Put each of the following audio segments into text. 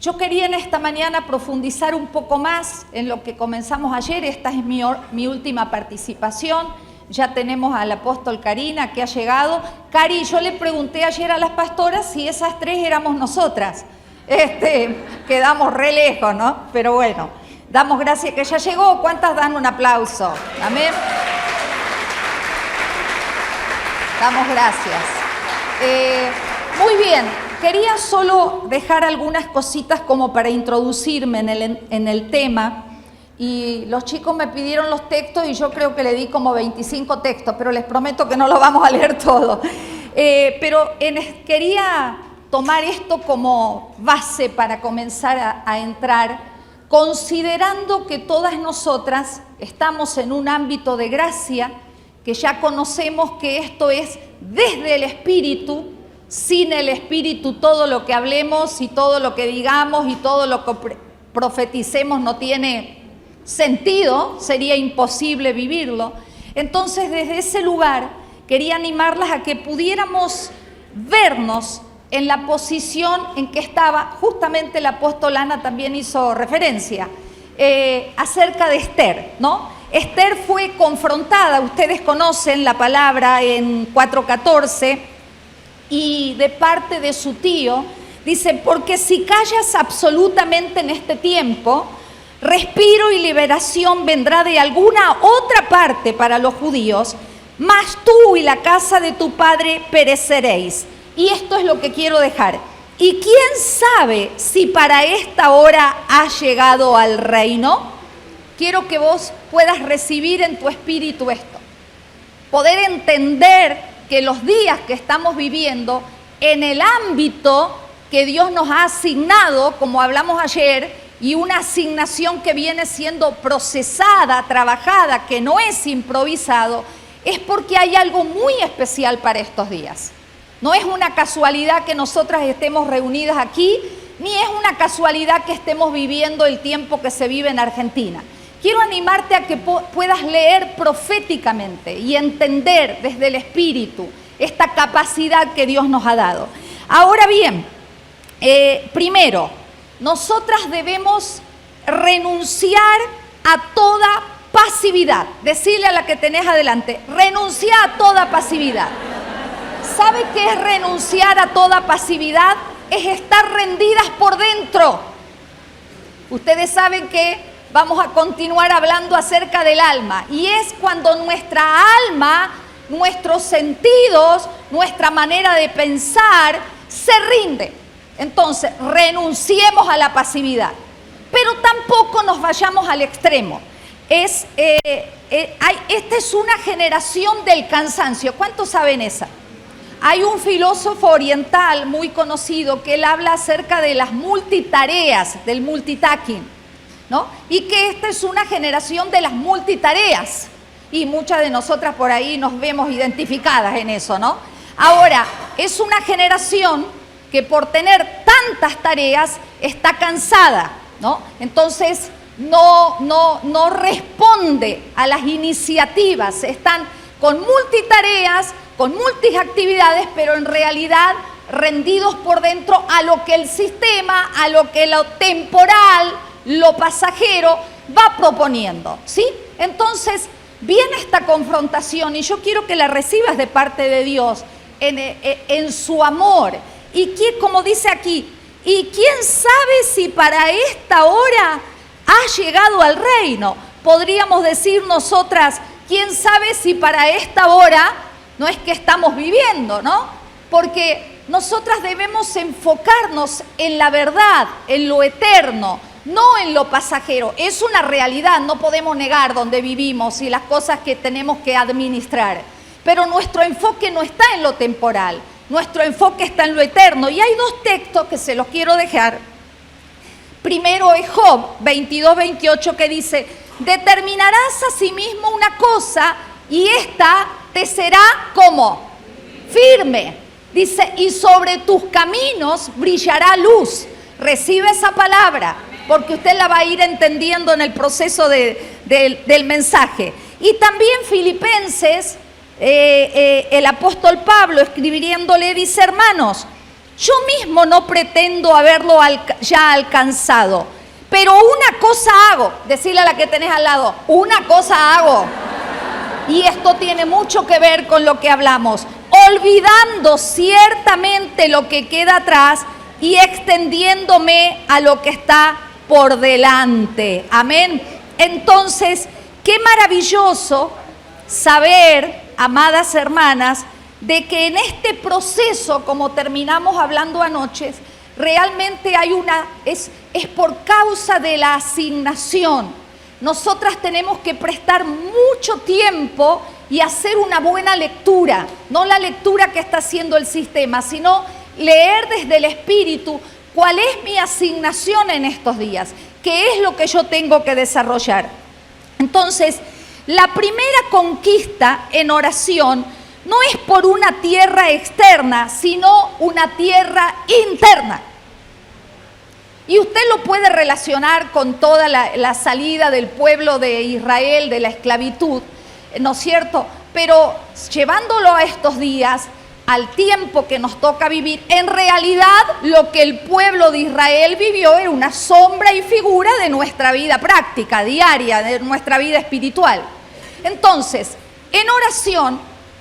Yo quería en esta mañana profundizar un poco más en lo que comenzamos ayer. Esta es mi última participación. Ya tenemos al apóstol Karina que ha llegado. Cari, yo le pregunté ayer a las pastoras si esas tres éramos nosotras. Quedamos re lejos, ¿no? Pero bueno, damos gracias que ella llegó. ¿Cuántas dan un aplauso? Amén. Damos gracias. Muy bien, quería solo dejar algunas cositas como para introducirme en el tema. Y los chicos me pidieron los textos y yo creo que le di como 25 textos, pero les prometo que no los vamos a leer todos. Quería tomar esto como base para comenzar a entrar, considerando que todas nosotras estamos en un ámbito de gracia, que ya conocemos que esto es desde el Espíritu. Sin el Espíritu todo lo que hablemos y todo lo que digamos y todo lo que profeticemos no tiene sentido, sería imposible vivirlo. Entonces, desde ese lugar quería animarlas a que pudiéramos vernos en la posición en que estaba. Justamente el apóstol Ana también hizo referencia acerca de Esther, ¿no? Esther fue confrontada, ustedes conocen la palabra en 4:14, y de parte de su tío, dice: porque si callas absolutamente en este tiempo, respiro y liberación vendrá de alguna otra parte para los judíos, mas tú y la casa de tu padre pereceréis. Y esto es lo que quiero dejar. ¿Y quién sabe si para esta hora ha llegado al reino? Quiero que vos puedas recibir en tu espíritu esto. Poder entender que los días que estamos viviendo en el ámbito que Dios nos ha asignado, como hablamos ayer, y una asignación que viene siendo procesada, trabajada, que no es improvisado, es porque hay algo muy especial para estos días. No es una casualidad que nosotras estemos reunidas aquí, ni es una casualidad que estemos viviendo el tiempo que se vive en Argentina. Quiero animarte a que puedas leer proféticamente y entender desde el Espíritu esta capacidad que Dios nos ha dado. Ahora bien, primero, nosotras debemos renunciar a toda pasividad. Decirle a la que tenés adelante: renuncia a toda pasividad. ¿Sabe qué es renunciar a toda pasividad? Es estar rendidas por dentro. Ustedes saben que vamos a continuar hablando acerca del alma, y es cuando nuestra alma, nuestros sentidos, nuestra manera de pensar se rinde. Entonces, renunciemos a la pasividad, pero tampoco nos vayamos al extremo. Esta es una generación del cansancio. ¿Cuántos saben esa? Hay un filósofo oriental muy conocido que él habla acerca de las multitareas, del multitasking, ¿no? Y que esta es una generación de las multitareas, y muchas de nosotras por ahí nos vemos identificadas en eso, ¿no? Ahora, es una generación que por tener tantas tareas está cansada, ¿no? Entonces no responde a las iniciativas, están con multitareas, con multiactividades, pero en realidad rendidos por dentro a lo que el sistema, a lo que lo temporal, lo pasajero va proponiendo, ¿sí? Entonces viene esta confrontación y yo quiero que la recibas de parte de Dios en su amor. Y que, como dice aquí, ¿y quién sabe si para esta hora ha llegado al reino? Podríamos decir nosotras: ¿quién sabe si para esta hora no es que estamos viviendo, ¿no? Porque nosotras debemos enfocarnos en la verdad, en lo eterno, no en lo pasajero. Es una realidad, no podemos negar donde vivimos y las cosas que tenemos que administrar. Pero nuestro enfoque no está en lo temporal, nuestro enfoque está en lo eterno. Y hay dos textos que se los quiero dejar. Primero es Job 22:28, que dice: determinarás a sí mismo una cosa y esta te será como firme. Dice: y sobre tus caminos brillará luz. Recibe esa palabra, porque usted la va a ir entendiendo en el proceso del mensaje. Y también Filipenses, el apóstol Pablo escribiéndole dice: hermanos, Yo mismo no pretendo haberlo ya alcanzado, pero una cosa hago, decirle a la que tenés al lado, una cosa hago. Y esto tiene mucho que ver con lo que hablamos, olvidando ciertamente lo que queda atrás y extendiéndome a lo que está por delante. Amén. Entonces, qué maravilloso saber, amadas hermanas, de que en este proceso, como terminamos hablando anoche, realmente hay es por causa de la asignación. Nosotras tenemos que prestar mucho tiempo y hacer una buena lectura, no la lectura que está haciendo el sistema, sino leer desde el Espíritu cuál es mi asignación en estos días, qué es lo que yo tengo que desarrollar. Entonces, la primera conquista en oración no es por una tierra externa, sino una tierra interna. Y usted lo puede relacionar con toda la salida del pueblo de Israel de la esclavitud, ¿no es cierto? Pero llevándolo a estos días, al tiempo que nos toca vivir, en realidad lo que el pueblo de Israel vivió era una sombra y figura de nuestra vida práctica, diaria, de nuestra vida espiritual. Entonces, en oración,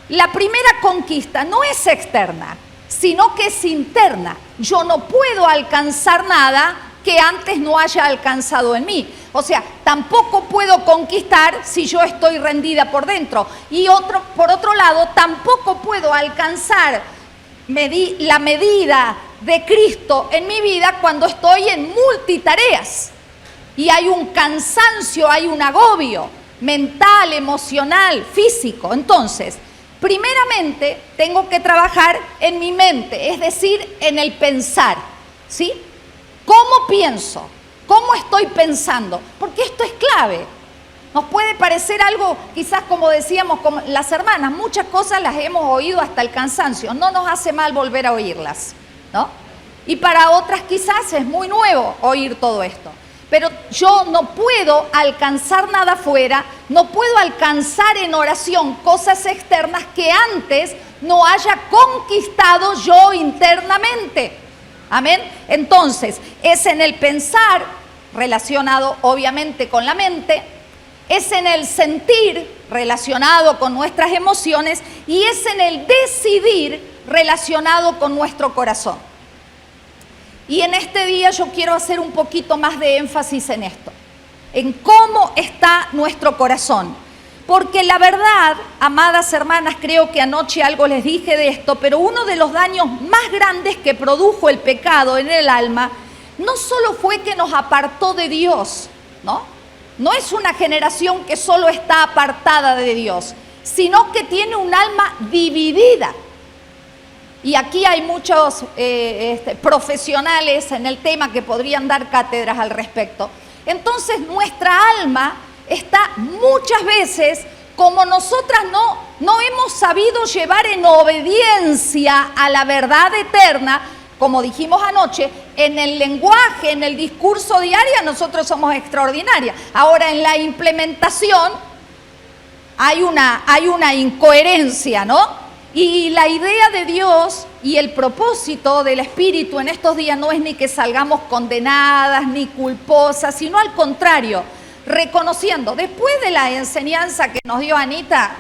la primera conquista no es externa, sino que es interna. Yo no puedo alcanzar nada que antes no haya alcanzado en mí. O sea, tampoco puedo conquistar si yo estoy rendida por dentro. Y por otro lado, tampoco puedo alcanzar la medida de Cristo en mi vida cuando estoy en multitareas. Y hay un cansancio, hay un agobio mental, emocional, físico. Entonces, primeramente, tengo que trabajar en mi mente, es decir, en el pensar, ¿sí? ¿Cómo pienso? ¿Cómo estoy pensando? Porque esto es clave. Nos puede parecer algo, quizás como decíamos como las hermanas, muchas cosas las hemos oído hasta el cansancio. No nos hace mal volver a oírlas, ¿no? Y para otras quizás es muy nuevo oír todo esto. Pero yo no puedo alcanzar nada afuera, no puedo alcanzar en oración cosas externas que antes no haya conquistado yo internamente. Amén. Entonces, es en el pensar, relacionado obviamente con la mente, es en el sentir, relacionado con nuestras emociones, y es en el decidir, relacionado con nuestro corazón. Y en este día yo quiero hacer un poquito más de énfasis en esto, en cómo está nuestro corazón. Porque la verdad, amadas hermanas, creo que anoche algo les dije de esto, pero uno de los daños más grandes que produjo el pecado en el alma, no solo fue que nos apartó de Dios, ¿no? No es una generación que solo está apartada de Dios, sino que tiene un alma dividida. Y aquí hay muchos profesionales en el tema que podrían dar cátedras al respecto. Entonces nuestra alma está muchas veces, como nosotras no hemos sabido llevar en obediencia a la verdad eterna, como dijimos anoche, en el lenguaje, en el discurso diario, nosotros somos extraordinarias. Ahora en la implementación hay una incoherencia, ¿no? Y la idea de Dios y el propósito del Espíritu en estos días no es ni que salgamos condenadas ni culposas, sino al contrario, reconociendo, después de la enseñanza que nos dio Anita,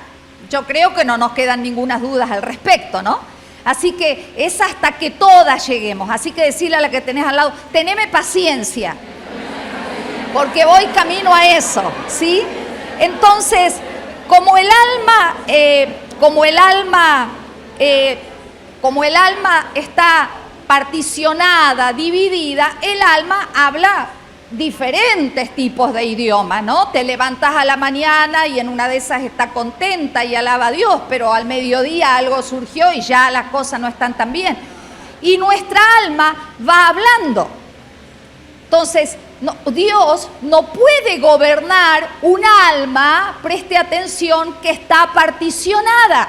yo creo que no nos quedan ninguna dudas al respecto, ¿no? Así que es hasta que todas lleguemos. Así que decirle a la que tenés al lado, teneme paciencia, porque voy camino a eso, ¿sí? Entonces, como el alma está particionada, dividida, el alma habla diferentes tipos de idiomas, ¿no? Te levantas a la mañana y en una de esas está contenta y alaba a Dios, pero al mediodía algo surgió y ya las cosas no están tan bien. Y nuestra alma va hablando. Entonces, Dios no puede gobernar un alma, preste atención, que está particionada.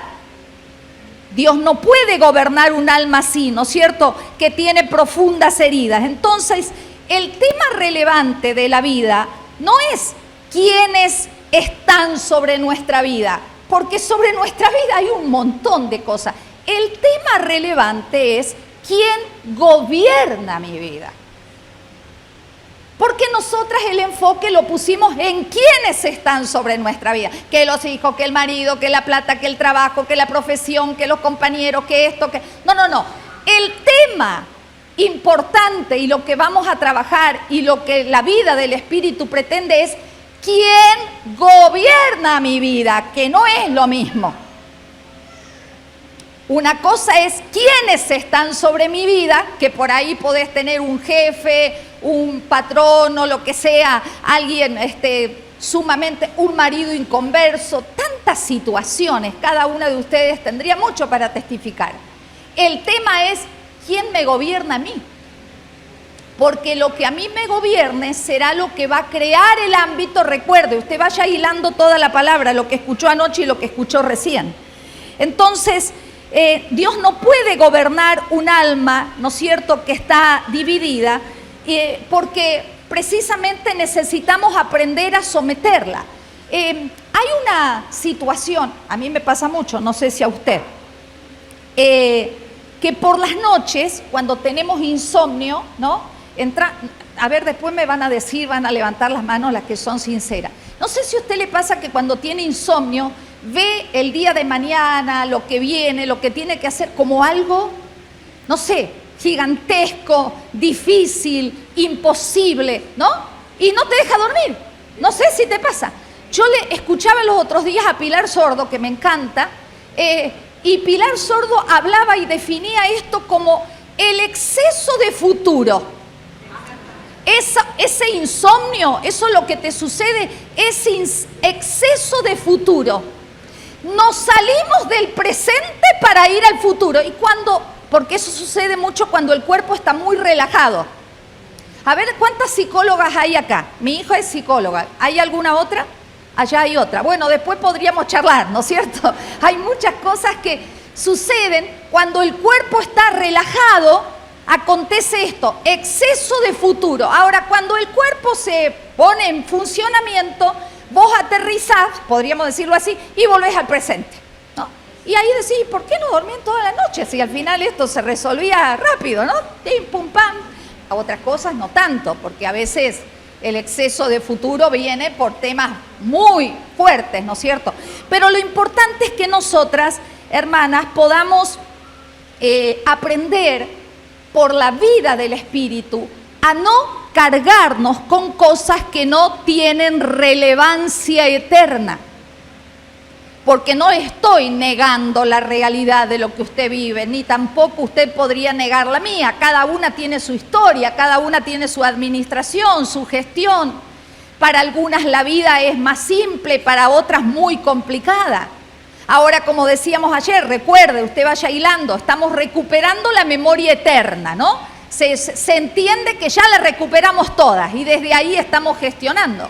Dios no puede gobernar un alma así, ¿no es cierto?, que tiene profundas heridas. Entonces, el tema relevante de la vida no es quiénes están sobre nuestra vida, porque sobre nuestra vida hay un montón de cosas. El tema relevante es ¿quién gobierna mi vida? Porque nosotras el enfoque lo pusimos en quiénes están sobre nuestra vida. Que los hijos, que el marido, que la plata, que el trabajo, que la profesión, que los compañeros, que esto, que... No. El tema importante y lo que vamos a trabajar y lo que la vida del Espíritu pretende es quién gobierna mi vida, que no es lo mismo. Una cosa es quiénes están sobre mi vida, que por ahí podés tener un jefe, un patrón o lo que sea, alguien sumamente, un marido inconverso, tantas situaciones, cada una de ustedes tendría mucho para testificar. El tema es quién me gobierna a mí, porque lo que a mí me gobierne será lo que va a crear el ámbito. Recuerde, usted vaya hilando toda la palabra, lo que escuchó anoche y lo que escuchó recién. Entonces, Dios no puede gobernar un alma, ¿no es cierto?, que está dividida, porque precisamente necesitamos aprender a someterla. Hay una situación, a mí me pasa mucho, no sé si a usted, que por las noches, cuando tenemos insomnio, ¿no? A ver, después me van a decir, van a levantar las manos las que son sinceras. No sé si a usted le pasa que cuando tiene insomnio, ve el día de mañana, lo que viene, lo que tiene que hacer como algo, no sé, gigantesco, difícil, imposible, ¿no? Y no te deja dormir. No sé si te pasa. Yo le escuchaba los otros días a Pilar Sordo, que me encanta, y Pilar Sordo hablaba y definía esto como el exceso de futuro. Ese insomnio, eso es lo que te sucede, ese exceso de futuro. Nos salimos del presente para ir al futuro. ¿Y cuándo? Porque eso sucede mucho cuando el cuerpo está muy relajado. A ver, ¿cuántas psicólogas hay acá? Mi hija es psicóloga. ¿Hay alguna otra? Allá hay otra. Bueno, después podríamos charlar, ¿no es cierto? Hay muchas cosas que suceden cuando el cuerpo está relajado. Acontece esto, exceso de futuro. Ahora, cuando el cuerpo se pone en funcionamiento, vos aterrizás, podríamos decirlo así, y volvés al presente, ¿no? Y ahí decís, ¿por qué no dormían toda la noche? Si al final esto se resolvía rápido, ¿no? Pim, pum, pam. A otras cosas no tanto, porque a veces el exceso de futuro viene por temas muy fuertes, ¿no es cierto? Pero lo importante es que nosotras, hermanas, podamos aprender por la vida del Espíritu a no cargarnos con cosas que no tienen relevancia eterna. Porque no estoy negando la realidad de lo que usted vive, ni tampoco usted podría negar la mía. Cada una tiene su historia, cada una tiene su administración, su gestión. Para algunas la vida es más simple, para otras muy complicada. Ahora, como decíamos ayer, recuerde, usted vaya hilando, estamos recuperando la memoria eterna, ¿no? Se entiende que ya la recuperamos todas y desde ahí estamos gestionando.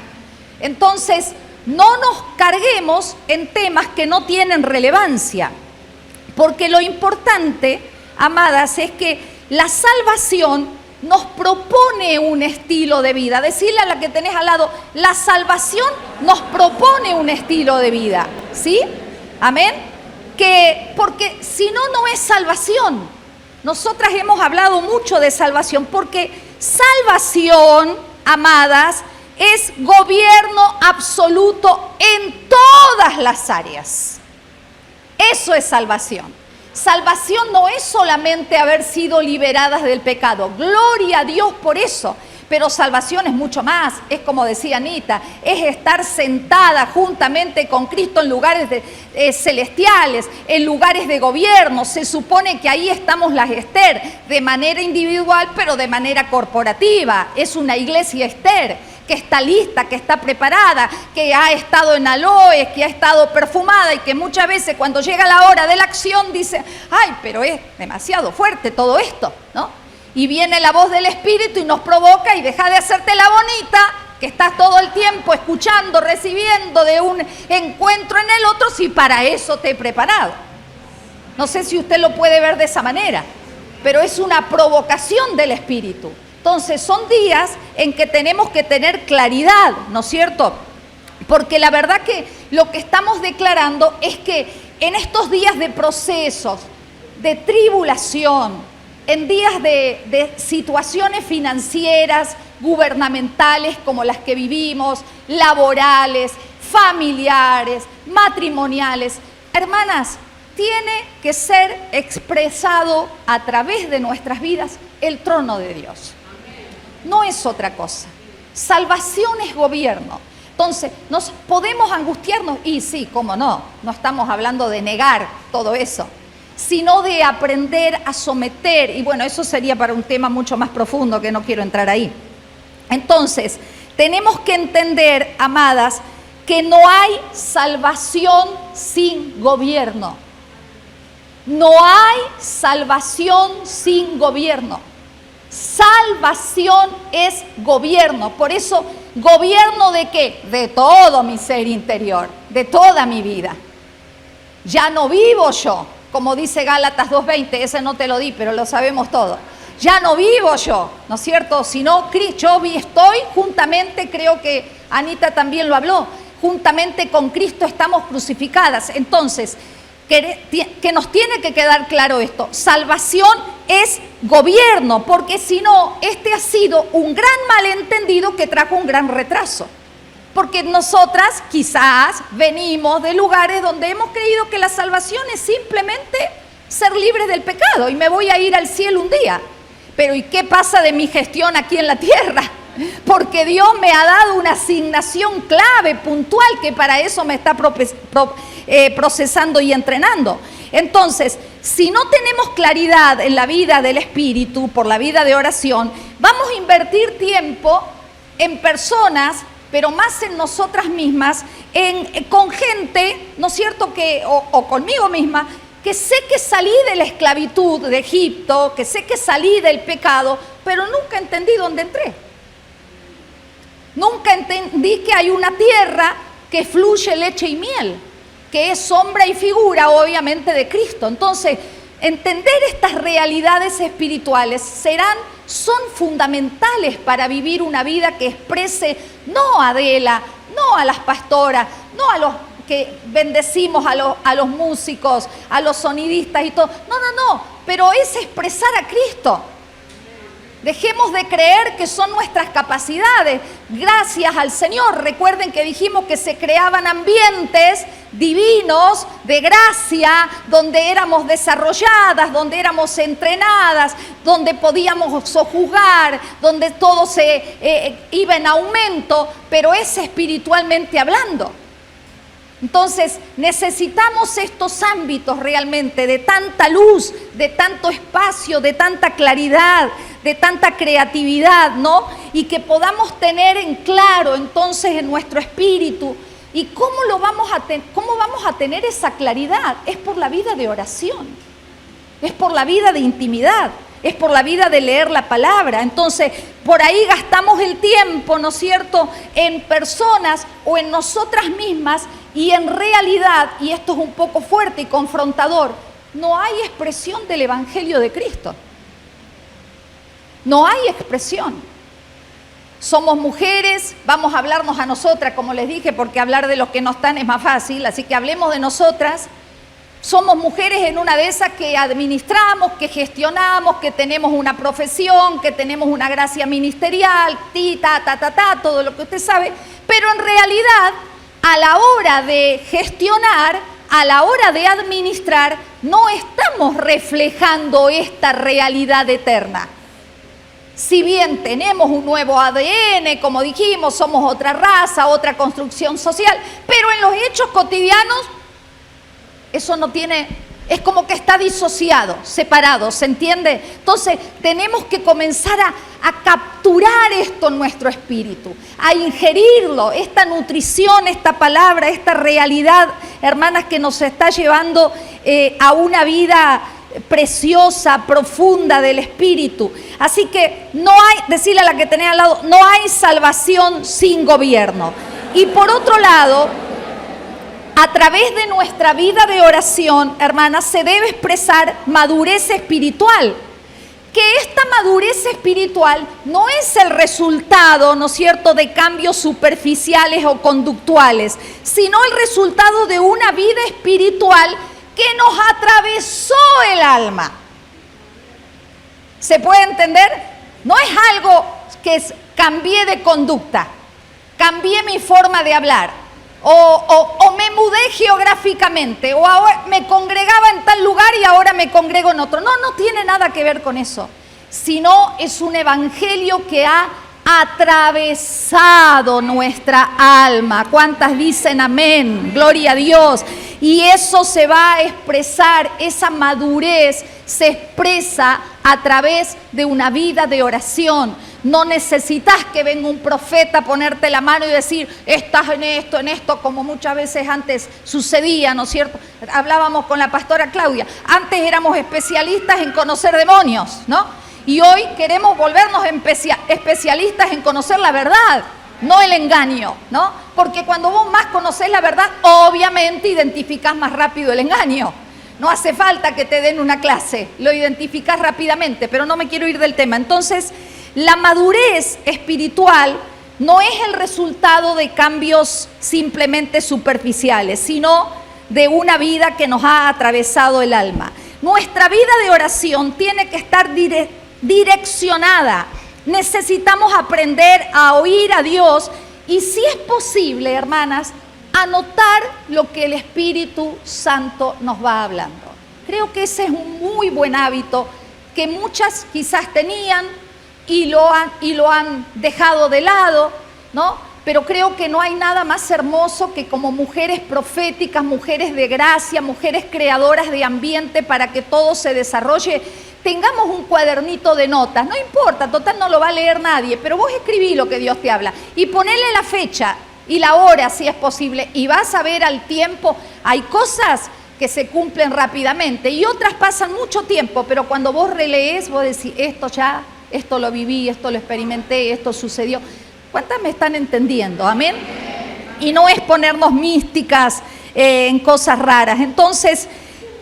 Entonces, no nos carguemos en temas que no tienen relevancia, porque lo importante, amadas, es que la salvación nos propone un estilo de vida. Decirle a la que tenés al lado, la salvación nos propone un estilo de vida, ¿sí? Amén. Porque si no, no es salvación. Nosotras hemos hablado mucho de salvación, porque salvación, amadas, es gobierno absoluto en todas las áreas. Eso es salvación. Salvación no es solamente haber sido liberadas del pecado. Gloria a Dios por eso. Pero salvación es mucho más, es como decía Anita, es estar sentada juntamente con Cristo en lugares celestiales, en lugares de gobierno. Se supone que ahí estamos las Esther, de manera individual, pero de manera corporativa. Es una iglesia Esther, que está lista, que está preparada, que ha estado en aloes, que ha estado perfumada y que muchas veces cuando llega la hora de la acción dice, ay, pero es demasiado fuerte todo esto, ¿no? Y viene la voz del Espíritu y nos provoca y deja de hacerte la bonita, que estás todo el tiempo escuchando, recibiendo de un encuentro en el otro, si para eso te he preparado. No sé si usted lo puede ver de esa manera, pero es una provocación del Espíritu. Entonces son días en que tenemos que tener claridad, ¿no es cierto? Porque la verdad que lo que estamos declarando es que en estos días de procesos, de tribulación, en días de situaciones financieras, gubernamentales como las que vivimos, laborales, familiares, matrimoniales. Hermanas, tiene que ser expresado a través de nuestras vidas el trono de Dios. No es otra cosa. Salvación es gobierno. Entonces, ¿nos podemos angustiarnos? Y sí, cómo no. No estamos hablando de negar todo eso, sino de aprender a someter. Y bueno, eso sería para un tema mucho más profundo que no quiero entrar ahí. Entonces, tenemos que entender, amadas, que no hay salvación sin gobierno. No hay salvación sin gobierno. Salvación es gobierno. Por eso, ¿gobierno de qué? De todo mi ser interior, de toda mi vida. Ya no vivo yo, como dice Gálatas 2:20, ese no te lo di, pero lo sabemos todos. Ya no vivo yo, ¿no es cierto? Sino yo estoy juntamente, creo que Anita también lo habló, juntamente con Cristo estamos crucificadas. Entonces, que nos tiene que quedar claro esto. Salvación es gobierno, porque si no, este ha sido un gran malentendido que trajo un gran retraso. Porque nosotras quizás venimos de lugares donde hemos creído que la salvación es simplemente ser libres del pecado y me voy a ir al cielo un día. Pero ¿y qué pasa de mi gestión aquí en la tierra? Porque Dios me ha dado una asignación clave, puntual, que para eso me está procesando y entrenando. Entonces, si no tenemos claridad en la vida del Espíritu, por la vida de oración, vamos a invertir tiempo en personas, pero más en nosotras mismas, con gente, ¿no es cierto?, o conmigo misma, que sé que salí de la esclavitud de Egipto, que sé que salí del pecado, pero nunca entendí dónde entré. Nunca entendí que hay una tierra que fluye leche y miel, que es sombra y figura, obviamente, de Cristo. Entonces, entender estas realidades espirituales son fundamentales para vivir una vida que exprese no a Adela, no a las pastoras, no a los que bendecimos a los músicos, a los sonidistas y todo. No, pero es expresar a Cristo. Dejemos de creer que son nuestras capacidades. Gracias al Señor. Recuerden que dijimos que se creaban ambientes divinos de gracia, donde éramos desarrolladas, donde éramos entrenadas, donde podíamos sojuzgar, donde todo iba en aumento, pero es espiritualmente hablando. Entonces, necesitamos estos ámbitos realmente de tanta luz, de tanto espacio, de tanta claridad, de tanta creatividad, ¿no? Y que podamos tener en claro entonces en nuestro espíritu. ¿Y cómo vamos a tener esa claridad? Es por la vida de oración, es por la vida de intimidad, es por la vida de leer la palabra. Entonces, por ahí gastamos el tiempo, ¿no es cierto?, en personas o en nosotras mismas, y en realidad, y esto es un poco fuerte y confrontador, no hay expresión del Evangelio de Cristo. No hay expresión. Somos mujeres, vamos a hablarnos a nosotras, como les dije, porque hablar de los que no están es más fácil, así que hablemos de nosotras. Somos mujeres en una de esas que administramos, que gestionamos, que tenemos una profesión, que tenemos una gracia ministerial, todo lo que usted sabe, pero en realidad, a la hora de gestionar, a la hora de administrar, no estamos reflejando esta realidad eterna. Si bien tenemos un nuevo ADN, como dijimos, somos otra raza, otra construcción social, pero en los hechos cotidianos, eso no tiene, es como que está disociado, separado, ¿se entiende? Entonces, tenemos que comenzar a capturar esto en nuestro espíritu, a ingerirlo, esta nutrición, esta palabra, esta realidad, hermanas, que nos está llevando a una vida preciosa, profunda del espíritu. Así que no hay, decirle a la que tenés al lado, no hay salvación sin gobierno. Y por otro lado, a través de nuestra vida de oración, hermanas, se debe expresar madurez espiritual. Que esta madurez espiritual no es el resultado, ¿no es cierto?, de cambios superficiales o conductuales, sino el resultado de una vida espiritual que nos atravesó el alma. ¿Se puede entender? No es algo que cambié de conducta, cambié mi forma de hablar, o me mudé geográficamente, o ahora me congregaba en tal lugar y ahora me congrego en otro. No, no tiene nada que ver con eso, sino es un evangelio que ha atravesado nuestra alma. ¿Cuántas dicen amén? Gloria a Dios. Y eso se va a expresar, esa madurez se expresa a través de una vida de oración. No necesitas que venga un profeta a ponerte la mano y decir, estás en esto, como muchas veces antes sucedía, ¿no es cierto? Hablábamos con la pastora Claudia, antes éramos especialistas en conocer demonios, ¿no? Y hoy queremos volvernos especialistas en conocer la verdad, no el engaño, ¿no? Porque cuando vos más conocés la verdad, obviamente identificás más rápido el engaño. No hace falta que te den una clase, lo identificás rápidamente, pero no me quiero ir del tema. Entonces, la madurez espiritual no es el resultado de cambios simplemente superficiales, sino de una vida que nos ha atravesado el alma. Nuestra vida de oración tiene que estar direccionada. Necesitamos aprender a oír a Dios y, si es posible, hermanas, anotar lo que el Espíritu Santo nos va hablando. Creo que ese es un muy buen hábito que muchas quizás tenían y lo han dejado de lado, ¿no? Pero creo que no hay nada más hermoso que, como mujeres proféticas, mujeres de gracia, mujeres creadoras de ambiente para que todo se desarrolle, tengamos un cuadernito de notas. No importa, total no lo va a leer nadie, pero vos escribí lo que Dios te habla y ponele la fecha y la hora si es posible, y vas a ver al tiempo. Hay cosas que se cumplen rápidamente y otras pasan mucho tiempo, pero cuando vos relees, vos decís, esto lo viví, esto lo experimenté, esto sucedió. ¿Cuántas me están entendiendo? Amén. Y no es ponernos místicas en cosas raras. Entonces,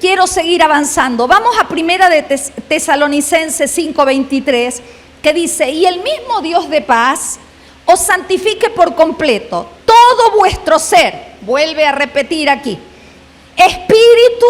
quiero seguir avanzando. Vamos a Primera de Tesalonicenses 5:23, que dice, y el mismo Dios de paz os santifique por completo, todo vuestro ser, vuelve a repetir aquí, espíritu,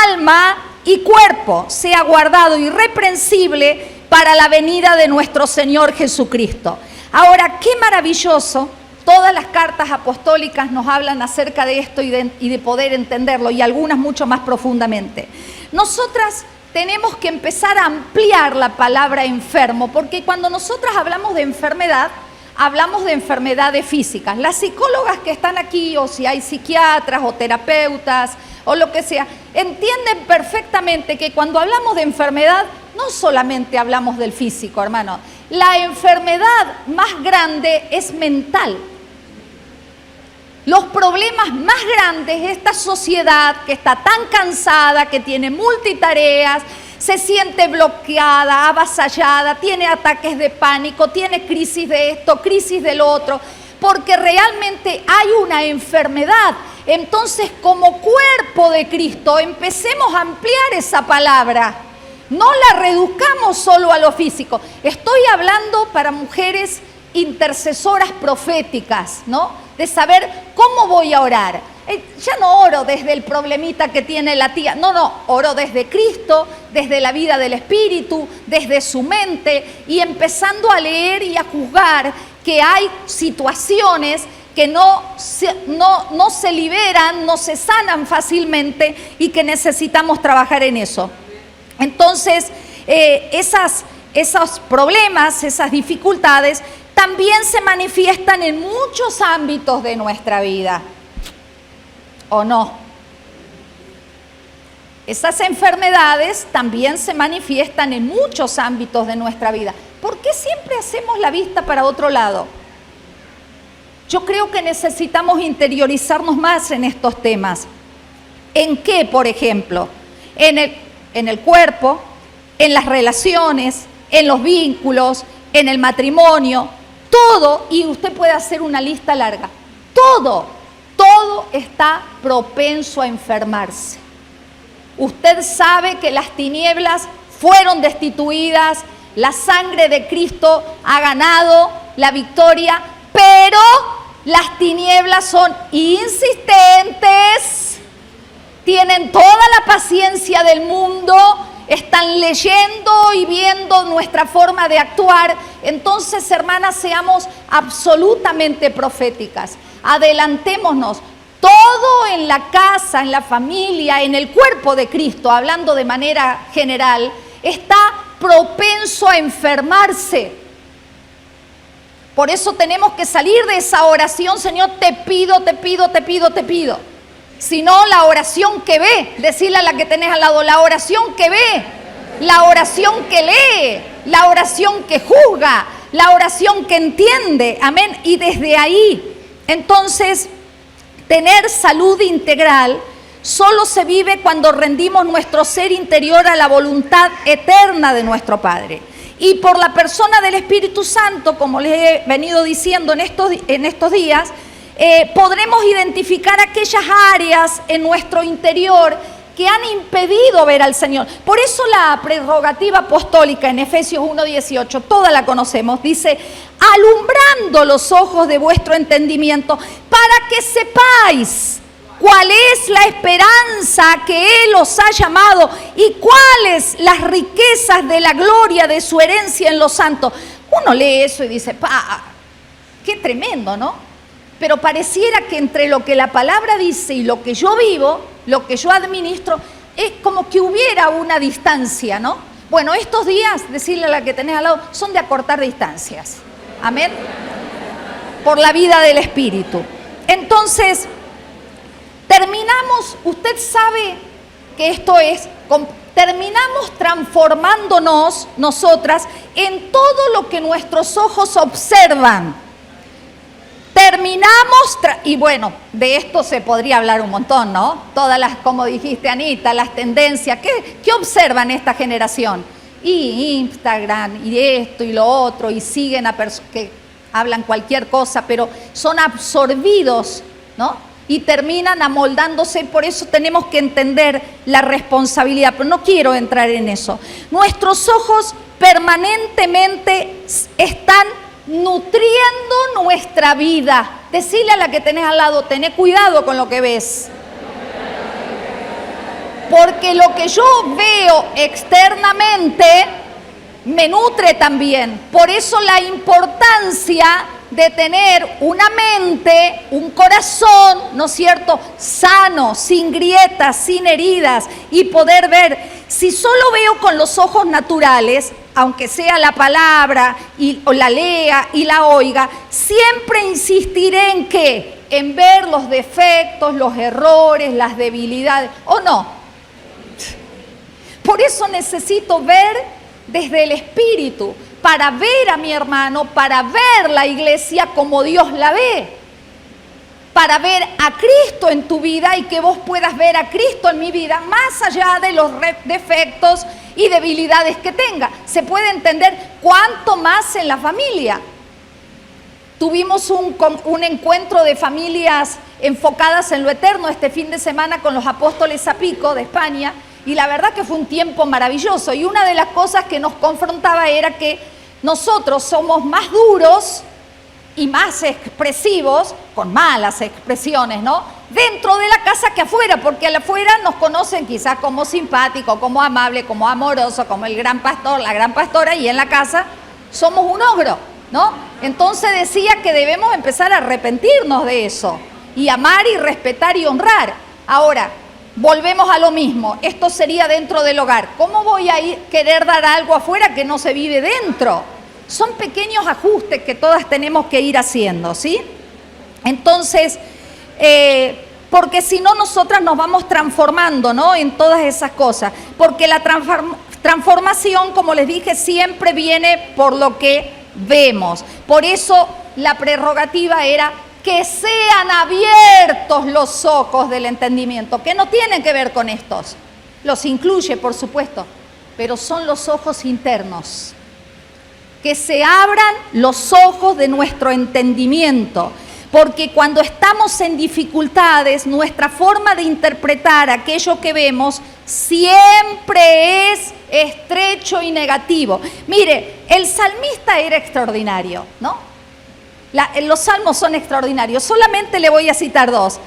alma y cuerpo, sea guardado irreprensible para la venida de nuestro Señor Jesucristo. Ahora, qué maravilloso, todas las cartas apostólicas nos hablan acerca de esto y de poder entenderlo, y algunas mucho más profundamente. Nosotras tenemos que empezar a ampliar la palabra enfermo, porque cuando nosotras hablamos de enfermedad, hablamos de enfermedades físicas. Las psicólogas que están aquí, o si hay psiquiatras o terapeutas o lo que sea, entienden perfectamente que cuando hablamos de enfermedad, no solamente hablamos del físico, hermano. La enfermedad más grande es mental. Los problemas más grandes de esta sociedad que está tan cansada, que tiene multitareas, se siente bloqueada, avasallada, tiene ataques de pánico, tiene crisis de esto, crisis del otro, porque realmente hay una enfermedad. Entonces, como cuerpo de Cristo, empecemos a ampliar esa palabra. No la reduzcamos solo a lo físico. Estoy hablando para mujeres intercesoras proféticas, ¿no? De saber cómo voy a orar. Ya no oro desde el problemita que tiene la tía, no, oro desde Cristo, desde la vida del Espíritu, desde su mente, y empezando a leer y a juzgar que hay situaciones que no se liberan, no se sanan fácilmente y que necesitamos trabajar en eso. Entonces, esos problemas, esas dificultades, también se manifiestan en muchos ámbitos de nuestra vida. ¿O no? Esas enfermedades también se manifiestan en muchos ámbitos de nuestra vida. ¿Por qué siempre hacemos la vista para otro lado? Yo creo que necesitamos interiorizarnos más en estos temas. ¿En qué, por ejemplo? En el cuerpo, en las relaciones, en los vínculos, en el matrimonio, todo, y usted puede hacer una lista larga, todo está propenso a enfermarse. Usted sabe que las tinieblas fueron destituidas, la sangre de Cristo ha ganado la victoria, pero las tinieblas son insistentes, tienen toda la paciencia del mundo, están leyendo y viendo nuestra forma de actuar. Entonces, hermanas, seamos absolutamente proféticas. Adelantémonos. Todo en la casa, en la familia, en el cuerpo de Cristo, hablando de manera general, está propenso a enfermarse. Por eso tenemos que salir de esa oración, Señor, te pido, te pido, te pido, te pido. Sino la oración que ve, decirle a la que tenés al lado, la oración que ve, la oración que lee, la oración que juzga, la oración que entiende, amén. Y desde ahí, entonces, tener salud integral solo se vive cuando rendimos nuestro ser interior a la voluntad eterna de nuestro Padre. Y por la persona del Espíritu Santo, como les he venido diciendo en estos días, podremos identificar aquellas áreas en nuestro interior que han impedido ver al Señor. Por eso la prerrogativa apostólica en Efesios 1:18, toda la conocemos, dice, alumbrando los ojos de vuestro entendimiento, para que sepáis cuál es la esperanza que Él os ha llamado y cuáles las riquezas de la gloria de su herencia en los santos. Uno lee eso y dice, qué tremendo, ¿no? Pero pareciera que entre lo que la palabra dice y lo que yo vivo, lo que yo administro, es como que hubiera una distancia, ¿no? Bueno, estos días, decirle a la que tenés al lado, son de acortar distancias. Amén. Por la vida del Espíritu. Entonces, terminamos, usted sabe que esto es, terminamos transformándonos nosotras en todo lo que nuestros ojos observan. Terminamos, y bueno, de esto se podría hablar un montón, ¿no? Todas las, como dijiste Anita, las tendencias, ¿qué observan esta generación? Y Instagram, y esto y lo otro, y siguen a personas que hablan cualquier cosa, pero son absorbidos, ¿no? Y terminan amoldándose, por eso tenemos que entender la responsabilidad, pero no quiero entrar en eso. Nuestros ojos permanentemente están nutriendo nuestra vida. Decile a la que tenés al lado, tené cuidado con lo que ves. Porque lo que yo veo externamente me nutre también. Por eso la importancia de tener una mente, un corazón, ¿no es cierto?, sano, sin grietas, sin heridas, y poder ver. Si solo veo con los ojos naturales, aunque sea la palabra, o la lea y la oiga, siempre insistiré en ¿qué? En ver los defectos, los errores, las debilidades, ¿o no? Por eso necesito ver desde el Espíritu, para ver a mi hermano, para ver la iglesia como Dios la ve, para ver a Cristo en tu vida y que vos puedas ver a Cristo en mi vida, más allá de los defectos y debilidades que tenga. Se puede entender cuánto más en la familia. Tuvimos un encuentro de familias enfocadas en lo eterno este fin de semana con los apóstoles Zapico de España, y la verdad que fue un tiempo maravilloso. Y una de las cosas que nos confrontaba era que nosotros somos más duros y más expresivos, con malas expresiones, ¿no?, dentro de la casa que afuera, porque afuera nos conocen quizás como simpático, como amable, como amoroso, como el gran pastor, la gran pastora, y en la casa somos un ogro, ¿no? Entonces decía que debemos empezar a arrepentirnos de eso y amar y respetar y honrar. Ahora, volvemos a lo mismo, esto sería dentro del hogar. ¿Cómo voy a querer dar algo afuera que no se vive dentro? Son pequeños ajustes que todas tenemos que ir haciendo, ¿sí? Entonces, porque si no nosotras nos vamos transformando, ¿no?, en todas esas cosas. Porque la transformación, como les dije, siempre viene por lo que vemos. Por eso la prerrogativa era que sean abiertos los ojos del entendimiento, que no tienen que ver con estos. Los incluye, por supuesto, pero son los ojos internos. Que se abran los ojos de nuestro entendimiento, porque cuando estamos en dificultades, nuestra forma de interpretar aquello que vemos siempre es estrecho y negativo. Mire, el salmista era extraordinario, ¿no? Los salmos son extraordinarios. Solamente le voy a citar dos.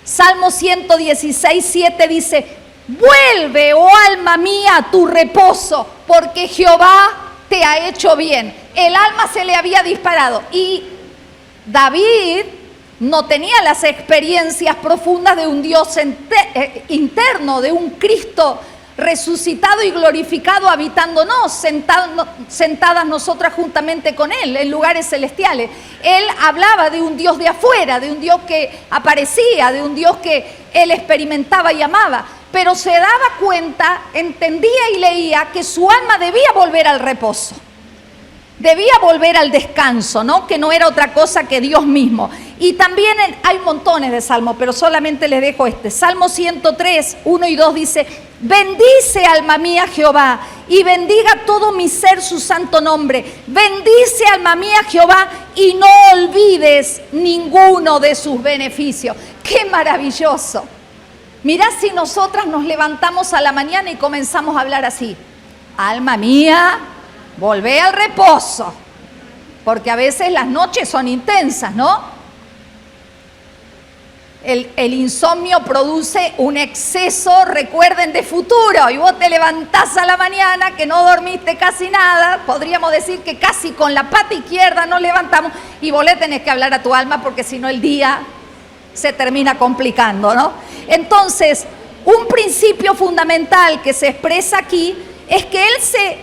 Salmo 116:7 dice: vuelve, oh alma mía, a tu reposo, porque Jehová te ha hecho bien. El alma se le había disparado y David no tenía las experiencias profundas de un Dios interno, de un Cristo resucitado y glorificado habitándonos, sentadas nosotras juntamente con Él en lugares celestiales. Él hablaba de un Dios de afuera, de un Dios que aparecía, de un Dios que Él experimentaba y amaba, pero se daba cuenta, entendía y leía que su alma debía volver al reposo. Debía volver al descanso, ¿no? Que no era otra cosa que Dios mismo. Y también hay montones de salmos, pero solamente les dejo este. Salmo 103, 1 y 2 dice: bendice, alma mía, Jehová, y bendiga todo mi ser su santo nombre. Bendice, alma mía, Jehová, y no olvides ninguno de sus beneficios. ¡Qué maravilloso! Mirá si nosotras nos levantamos a la mañana y comenzamos a hablar así: alma mía, volvé al reposo, porque a veces las noches son intensas, ¿no? El insomnio produce un exceso, recuerden, de futuro, y vos te levantás a la mañana que no dormiste casi nada, podríamos decir que casi con la pata izquierda nos levantamos, y vos le tenés que hablar a tu alma porque si no el día se termina complicando, ¿no? Entonces, un principio fundamental que se expresa aquí es que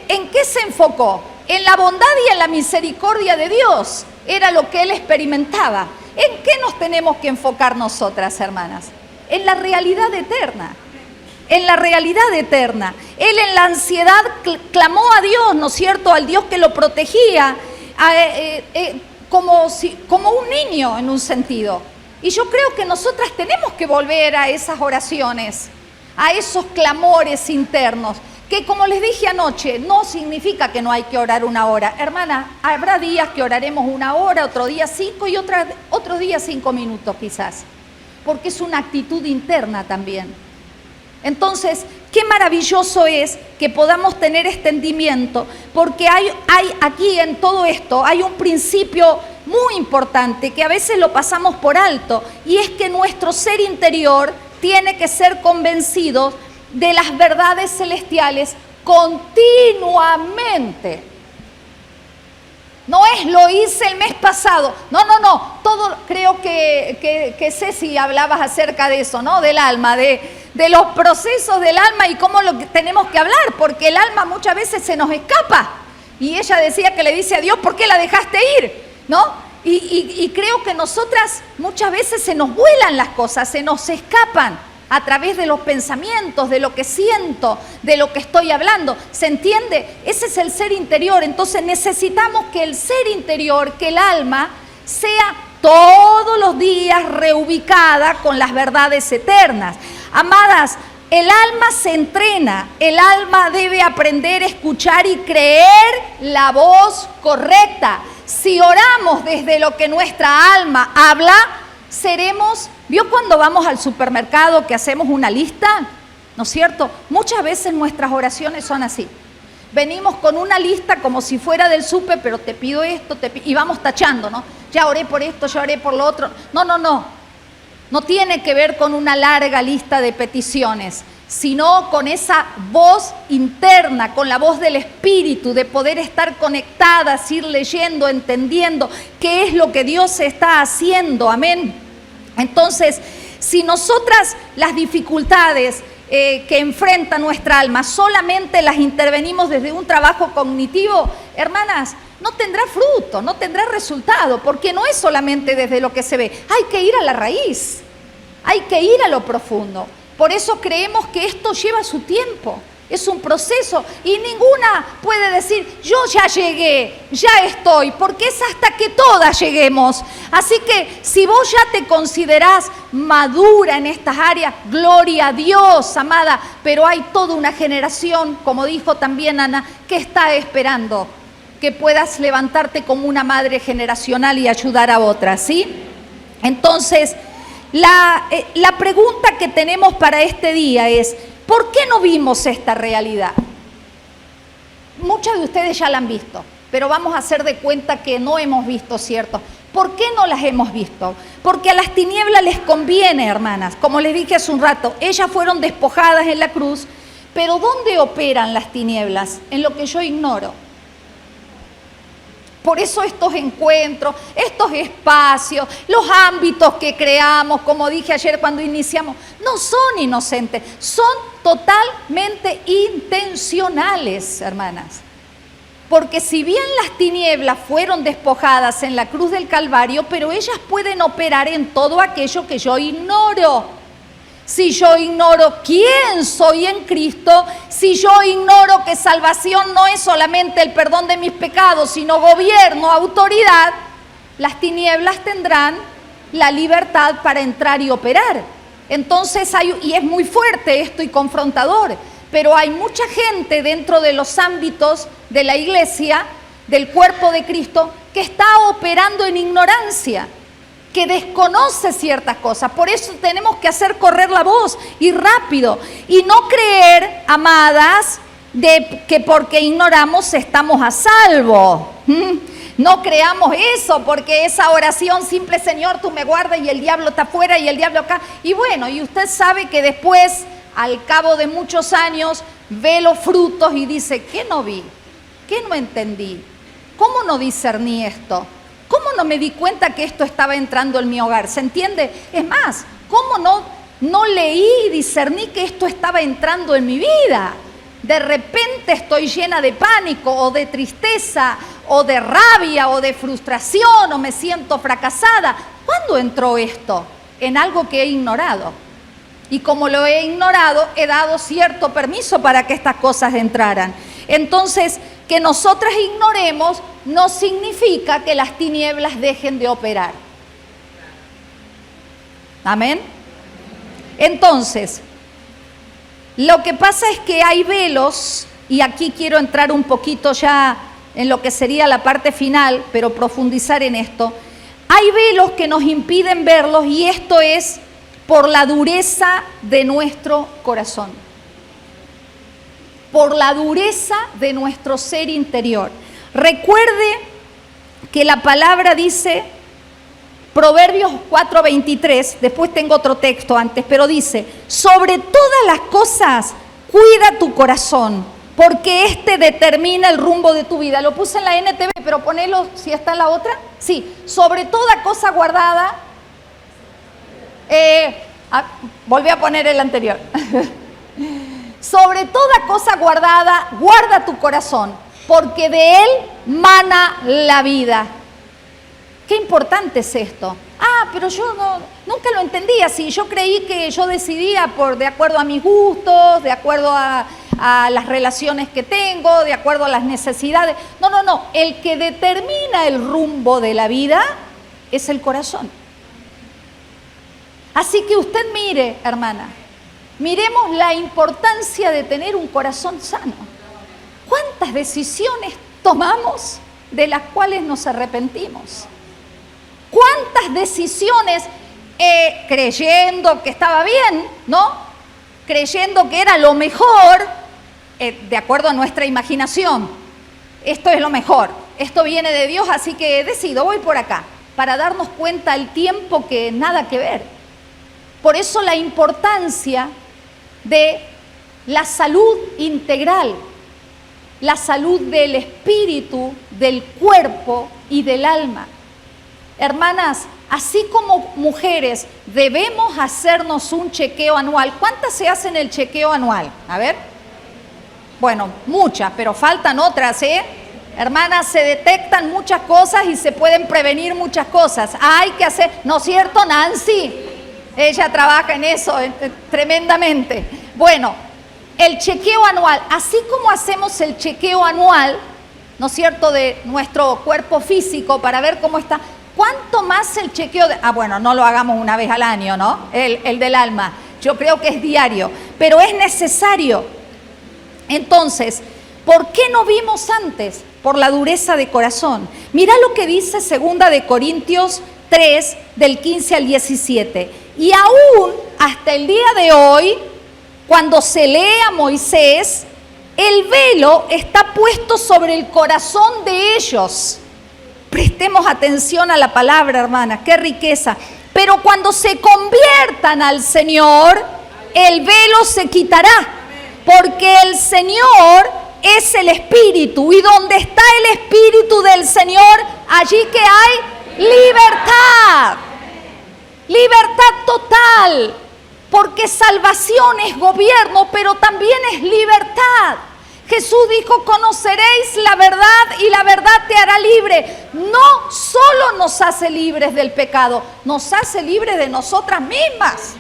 ¿en qué se enfocó? En la bondad y en la misericordia de Dios. Era lo que él experimentaba. ¿En qué nos tenemos que enfocar nosotras, hermanas? En la realidad eterna. En la realidad eterna. Él en la ansiedad clamó a Dios, ¿no es cierto? Al Dios que lo protegía, como un niño en un sentido. Y yo creo que nosotras tenemos que volver a esas oraciones, a esos clamores internos, que como les dije anoche, no significa que no hay que orar una hora. Hermana, habrá días que oraremos una hora, otro día 5 y otros días 5 minutos quizás, porque es una actitud interna también. Entonces, qué maravilloso es que podamos tener entendimiento, porque hay aquí en todo esto, hay un principio muy importante que a veces lo pasamos por alto, y es que nuestro ser interior tiene que ser convencido de las verdades celestiales continuamente. No es lo hice el mes pasado. No. Creo que Ceci hablabas acerca de eso, ¿no? Del alma, de los procesos del alma y cómo lo tenemos que hablar, porque el alma muchas veces se nos escapa. Y ella decía que le dice a Dios: ¿por qué la dejaste ir? ¿No? Y creo que nosotras muchas veces se nos vuelan las cosas, se nos escapan a través de los pensamientos, de lo que siento, de lo que estoy hablando. ¿Se entiende? Ese es el ser interior. Entonces necesitamos que el ser interior, que el alma, sea todos los días reubicada con las verdades eternas. Amadas, el alma se entrena, el alma debe aprender a escuchar y creer la voz correcta. Si oramos desde lo que nuestra alma habla, seremos... ¿Vio cuando vamos al supermercado que hacemos una lista? ¿No es cierto? Muchas veces nuestras oraciones son así. Venimos con una lista como si fuera del súper, pero te pido esto, y vamos tachando, ¿no? Ya oré por esto, ya oré por lo otro. No. No tiene que ver con una larga lista de peticiones, sino con esa voz interna, con la voz del Espíritu, de poder estar conectadas, ir leyendo, entendiendo qué es lo que Dios está haciendo. Amén. Entonces, si nosotras las dificultades que enfrenta nuestra alma solamente las intervenimos desde un trabajo cognitivo, hermanas, no tendrá fruto, no tendrá resultado, porque no es solamente desde lo que se ve. Hay que ir a la raíz, hay que ir a lo profundo. Por eso creemos que esto lleva su tiempo. Es un proceso y ninguna puede decir: yo ya llegué, ya estoy, porque es hasta que todas lleguemos. Así que si vos ya te considerás madura en estas áreas, gloria a Dios, amada, pero hay toda una generación, como dijo también Ana, que está esperando que puedas levantarte como una madre generacional y ayudar a otras, ¿sí? Entonces, la pregunta que tenemos para este día es: ¿por qué no vimos esta realidad? Muchas de ustedes ya la han visto, pero vamos a hacer de cuenta que no hemos visto, ¿cierto? ¿Por qué no las hemos visto? Porque a las tinieblas les conviene, hermanas. Como les dije hace un rato, ellas fueron despojadas en la cruz, pero ¿dónde operan las tinieblas? En lo que yo ignoro. Por eso estos encuentros, estos espacios, los ámbitos que creamos, como dije ayer cuando iniciamos, no son inocentes, son totalmente intencionales, hermanas. Porque si bien las tinieblas fueron despojadas en la cruz del Calvario, pero ellas pueden operar en todo aquello que yo ignoro. Si yo ignoro quién soy en Cristo, si yo ignoro que salvación no es solamente el perdón de mis pecados, sino gobierno, autoridad, las tinieblas tendrán la libertad para entrar y operar. Entonces, y es muy fuerte esto y confrontador, pero hay mucha gente dentro de los ámbitos de la iglesia, del cuerpo de Cristo, que está operando en ignorancia, que desconoce ciertas cosas. Por eso tenemos que hacer correr la voz y rápido. Y no creer, amadas, de que porque ignoramos estamos a salvo. No creamos eso, porque esa oración simple, Señor, tú me guardas y el diablo está afuera y el diablo acá. Y bueno, y usted sabe que después, al cabo de muchos años, ve los frutos y dice, ¿qué no vi? ¿Qué no entendí? ¿Cómo no discerní esto? ¿Cómo no me di cuenta que esto estaba entrando en mi hogar? ¿Se entiende? Es más, ¿cómo no leí y discerní que esto estaba entrando en mi vida? De repente estoy llena de pánico o de tristeza o de rabia o de frustración o me siento fracasada. ¿Cuándo entró esto? En algo que he ignorado. Y como lo he ignorado, he dado cierto permiso para que estas cosas entraran. Entonces, que nosotras ignoremos no significa que las tinieblas dejen de operar. Amén. Entonces, lo que pasa es que hay velos, y aquí quiero entrar un poquito ya en lo que sería la parte final, pero profundizar en esto. Hay velos que nos impiden verlos, y esto es por la dureza de nuestro corazón, por la dureza de nuestro ser interior. Recuerde que la palabra dice, Proverbios 4:23, después tengo otro texto antes, pero dice, sobre todas las cosas, cuida tu corazón, porque este determina el rumbo de tu vida. Lo puse en la NTV, pero ponelo, si está en la otra. Sí, sobre toda cosa guardada, volví a poner el anterior. Sobre toda cosa guardada, guarda tu corazón, porque de él mana la vida. Qué importante es esto. Pero yo nunca lo entendí así. Yo creí que yo decidía de acuerdo a mis gustos, de acuerdo a las relaciones que tengo, de acuerdo a las necesidades. No. El que determina el rumbo de la vida es el corazón. Así que usted mire, hermana, miremos la importancia de tener un corazón sano. ¿Cuántas decisiones tomamos de las cuales nos arrepentimos? ¿Cuántas decisiones creyendo que estaba bien, ¿no? Creyendo que era lo mejor, de acuerdo a nuestra imaginación. Esto es lo mejor, esto viene de Dios, así que decido, voy por acá, para darnos cuenta al tiempo que nada que ver. Por eso la importancia de la salud integral, la salud del espíritu, del cuerpo y del alma. Hermanas, así como mujeres debemos hacernos un chequeo anual. ¿Cuántas se hacen el chequeo anual? A ver. Bueno, muchas, pero faltan otras, ¿eh? Hermanas, se detectan muchas cosas y se pueden prevenir muchas cosas. Hay que hacer, ¿no es cierto, Nancy? Ella trabaja en eso tremendamente. Bueno, el chequeo anual, así como hacemos el chequeo anual, ¿no es cierto?, de nuestro cuerpo físico para ver cómo está. ¿Cuánto más el chequeo de...? Bueno, no lo hagamos una vez al año, ¿no? El del alma. Yo creo que es diario, pero es necesario. Entonces, ¿por qué no vimos antes? Por la dureza de corazón. Mirá lo que dice 2 de Corintios 3, del 15 al 17. Y aún hasta el día de hoy, cuando se lee a Moisés, el velo está puesto sobre el corazón de ellos. Prestemos atención a la palabra, hermana, qué riqueza. Pero cuando se conviertan al Señor, el velo se quitará, porque el Señor es el Espíritu, y donde está el Espíritu del Señor, allí que hay libertad. Libertad total, porque salvación es gobierno, pero también es libertad. Jesús dijo, conoceréis la verdad y la verdad te hará libre. No solo nos hace libres del pecado, nos hace libres de nosotras mismas.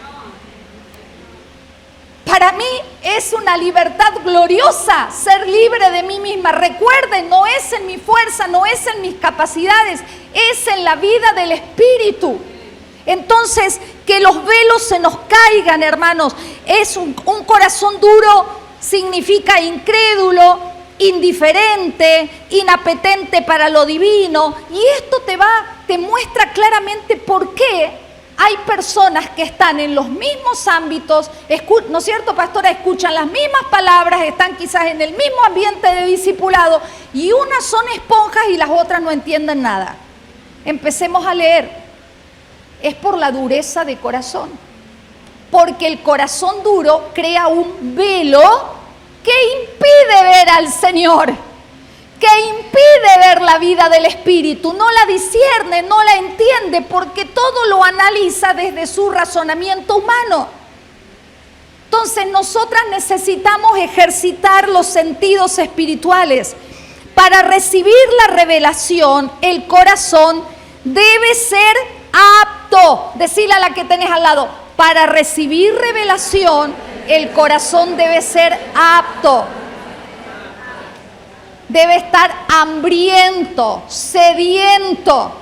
Para mí es una libertad gloriosa ser libre de mí misma. Recuerden, no es en mi fuerza, no es en mis capacidades, es en la vida del Espíritu. Entonces, que los velos se nos caigan, hermanos. Es un corazón duro. Significa incrédulo, indiferente, inapetente para lo divino. Y esto te muestra claramente por qué hay personas que están en los mismos ámbitos, ¿no es cierto, pastora? Escuchan las mismas palabras, están quizás en el mismo ambiente de discipulado, y unas son esponjas y las otras no entienden nada. Empecemos a leer. Es por la dureza de corazón. Porque el corazón duro crea un velo que impide ver al Señor, que impide ver la vida del Espíritu, no la discierne, no la entiende, porque todo lo analiza desde su razonamiento humano. Entonces nosotras necesitamos ejercitar los sentidos espirituales. Para recibir la revelación, el corazón debe ser apto. Decile a la que tenés al lado, para recibir revelación, el corazón debe ser apto. Debe estar hambriento, sediento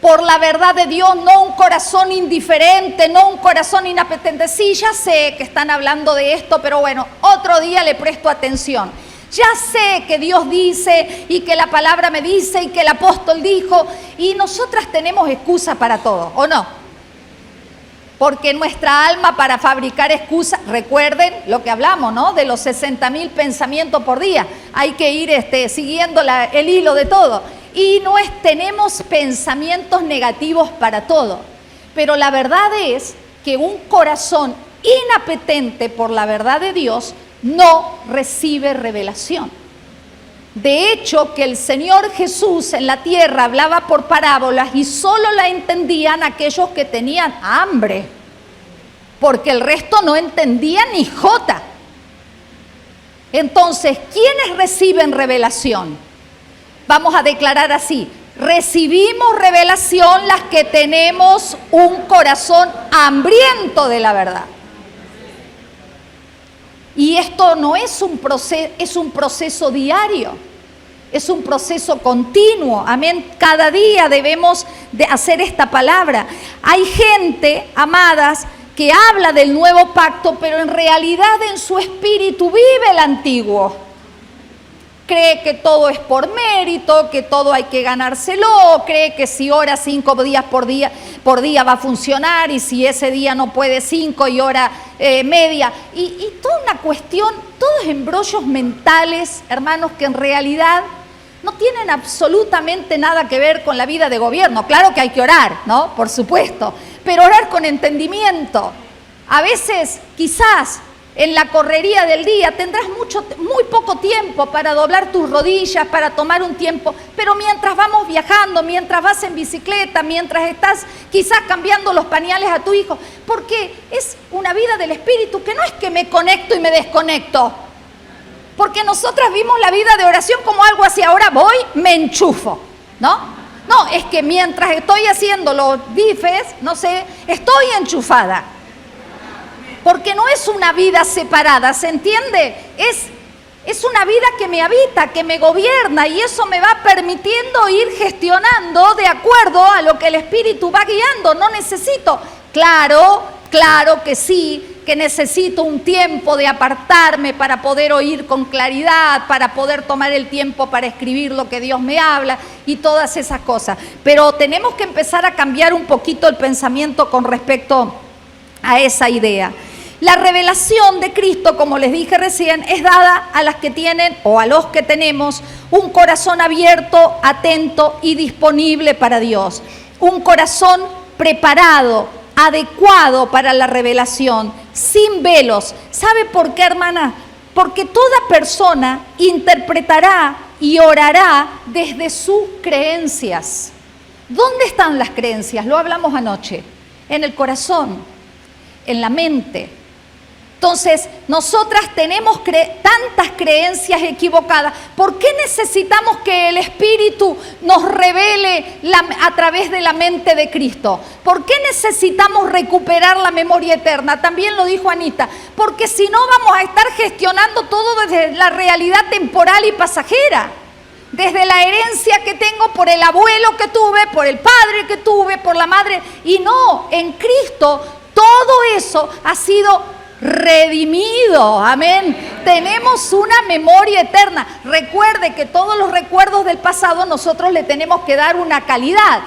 por la verdad de Dios, no un corazón indiferente, no un corazón inapetente. Sí, ya sé que están hablando de esto, pero bueno, otro día le presto atención. Ya sé que Dios dice y que la palabra me dice y que el apóstol dijo, y nosotras tenemos excusa para todo, ¿o no? Porque nuestra alma, para fabricar excusas, recuerden lo que hablamos, ¿no? De los 60.000 pensamientos por día. Hay que ir siguiendo el hilo de todo. Y tenemos pensamientos negativos para todo. Pero la verdad es que un corazón inapetente por la verdad de Dios no recibe revelación. De hecho, que el Señor Jesús en la tierra hablaba por parábolas y solo la entendían aquellos que tenían hambre, porque el resto no entendía ni jota. Entonces, ¿quiénes reciben revelación? Vamos a declarar así: recibimos revelación las que tenemos un corazón hambriento de la verdad. Y esto no es un proceso, es un proceso diario, es un proceso continuo, amén. Cada día debemos de hacer esta palabra. Hay gente, amadas, que habla del nuevo pacto, pero en realidad en su espíritu vive el antiguo. Cree que todo es por mérito, que todo hay que ganárselo, cree que si ora 5 días por día va a funcionar, y si ese día no puede 5 y ora media. Y toda una cuestión, todos embrollos mentales, hermanos, que en realidad no tienen absolutamente nada que ver con la vida de gobierno. Claro que hay que orar, ¿no? Por supuesto, pero orar con entendimiento. A veces, quizás, en la correría del día tendrás muy poco tiempo para doblar tus rodillas, para tomar un tiempo, pero mientras vamos viajando, mientras vas en bicicleta, mientras estás quizás cambiando los pañales a tu hijo, porque es una vida del espíritu, que no es que me conecto y me desconecto, porque nosotras vimos la vida de oración como algo así: ahora voy, me enchufo, ¿no? No, es que mientras estoy haciendo los bifes, no sé, estoy enchufada. Porque no es una vida separada, ¿se entiende? Es una vida que me habita, que me gobierna, y eso me va permitiendo ir gestionando de acuerdo a lo que el Espíritu va guiando. No necesito, claro que sí, que necesito un tiempo de apartarme para poder oír con claridad, para poder tomar el tiempo para escribir lo que Dios me habla y todas esas cosas. Pero tenemos que empezar a cambiar un poquito el pensamiento con respecto a esa idea. La revelación de Cristo, como les dije recién, es dada a las que tienen o a los que tenemos un corazón abierto, atento y disponible para Dios. Un corazón preparado, adecuado para la revelación, sin velos. ¿Sabe por qué, hermana? Porque toda persona interpretará y orará desde sus creencias. ¿Dónde están las creencias? Lo hablamos anoche. En el corazón, en la mente. Entonces, nosotras tenemos tantas creencias equivocadas. ¿Por qué necesitamos que el Espíritu nos revele a través de la mente de Cristo? ¿Por qué necesitamos recuperar la memoria eterna? También lo dijo Anita. Porque si no vamos a estar gestionando todo desde la realidad temporal y pasajera. Desde la herencia que tengo por el abuelo que tuve, por el padre que tuve, por la madre. Y no, en Cristo todo eso ha sido redimido, amén. Tenemos una memoria eterna. Recuerde que todos los recuerdos del pasado nosotros le tenemos que dar una calidad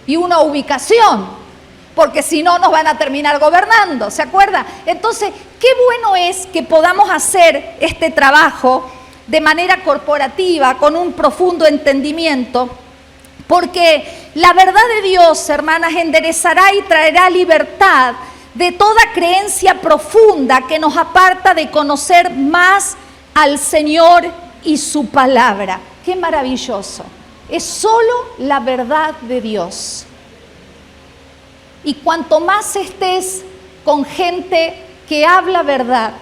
y una ubicación, porque si no nos van a terminar gobernando, ¿se acuerda? Entonces, qué bueno es que podamos hacer este trabajo de manera corporativa, con un profundo entendimiento, porque la verdad de Dios, hermanas, enderezará y traerá libertad de toda creencia profunda que nos aparta de conocer más al Señor y su palabra. ¡Qué maravilloso! Es solo la verdad de Dios. Y cuanto más estés con gente que habla verdad,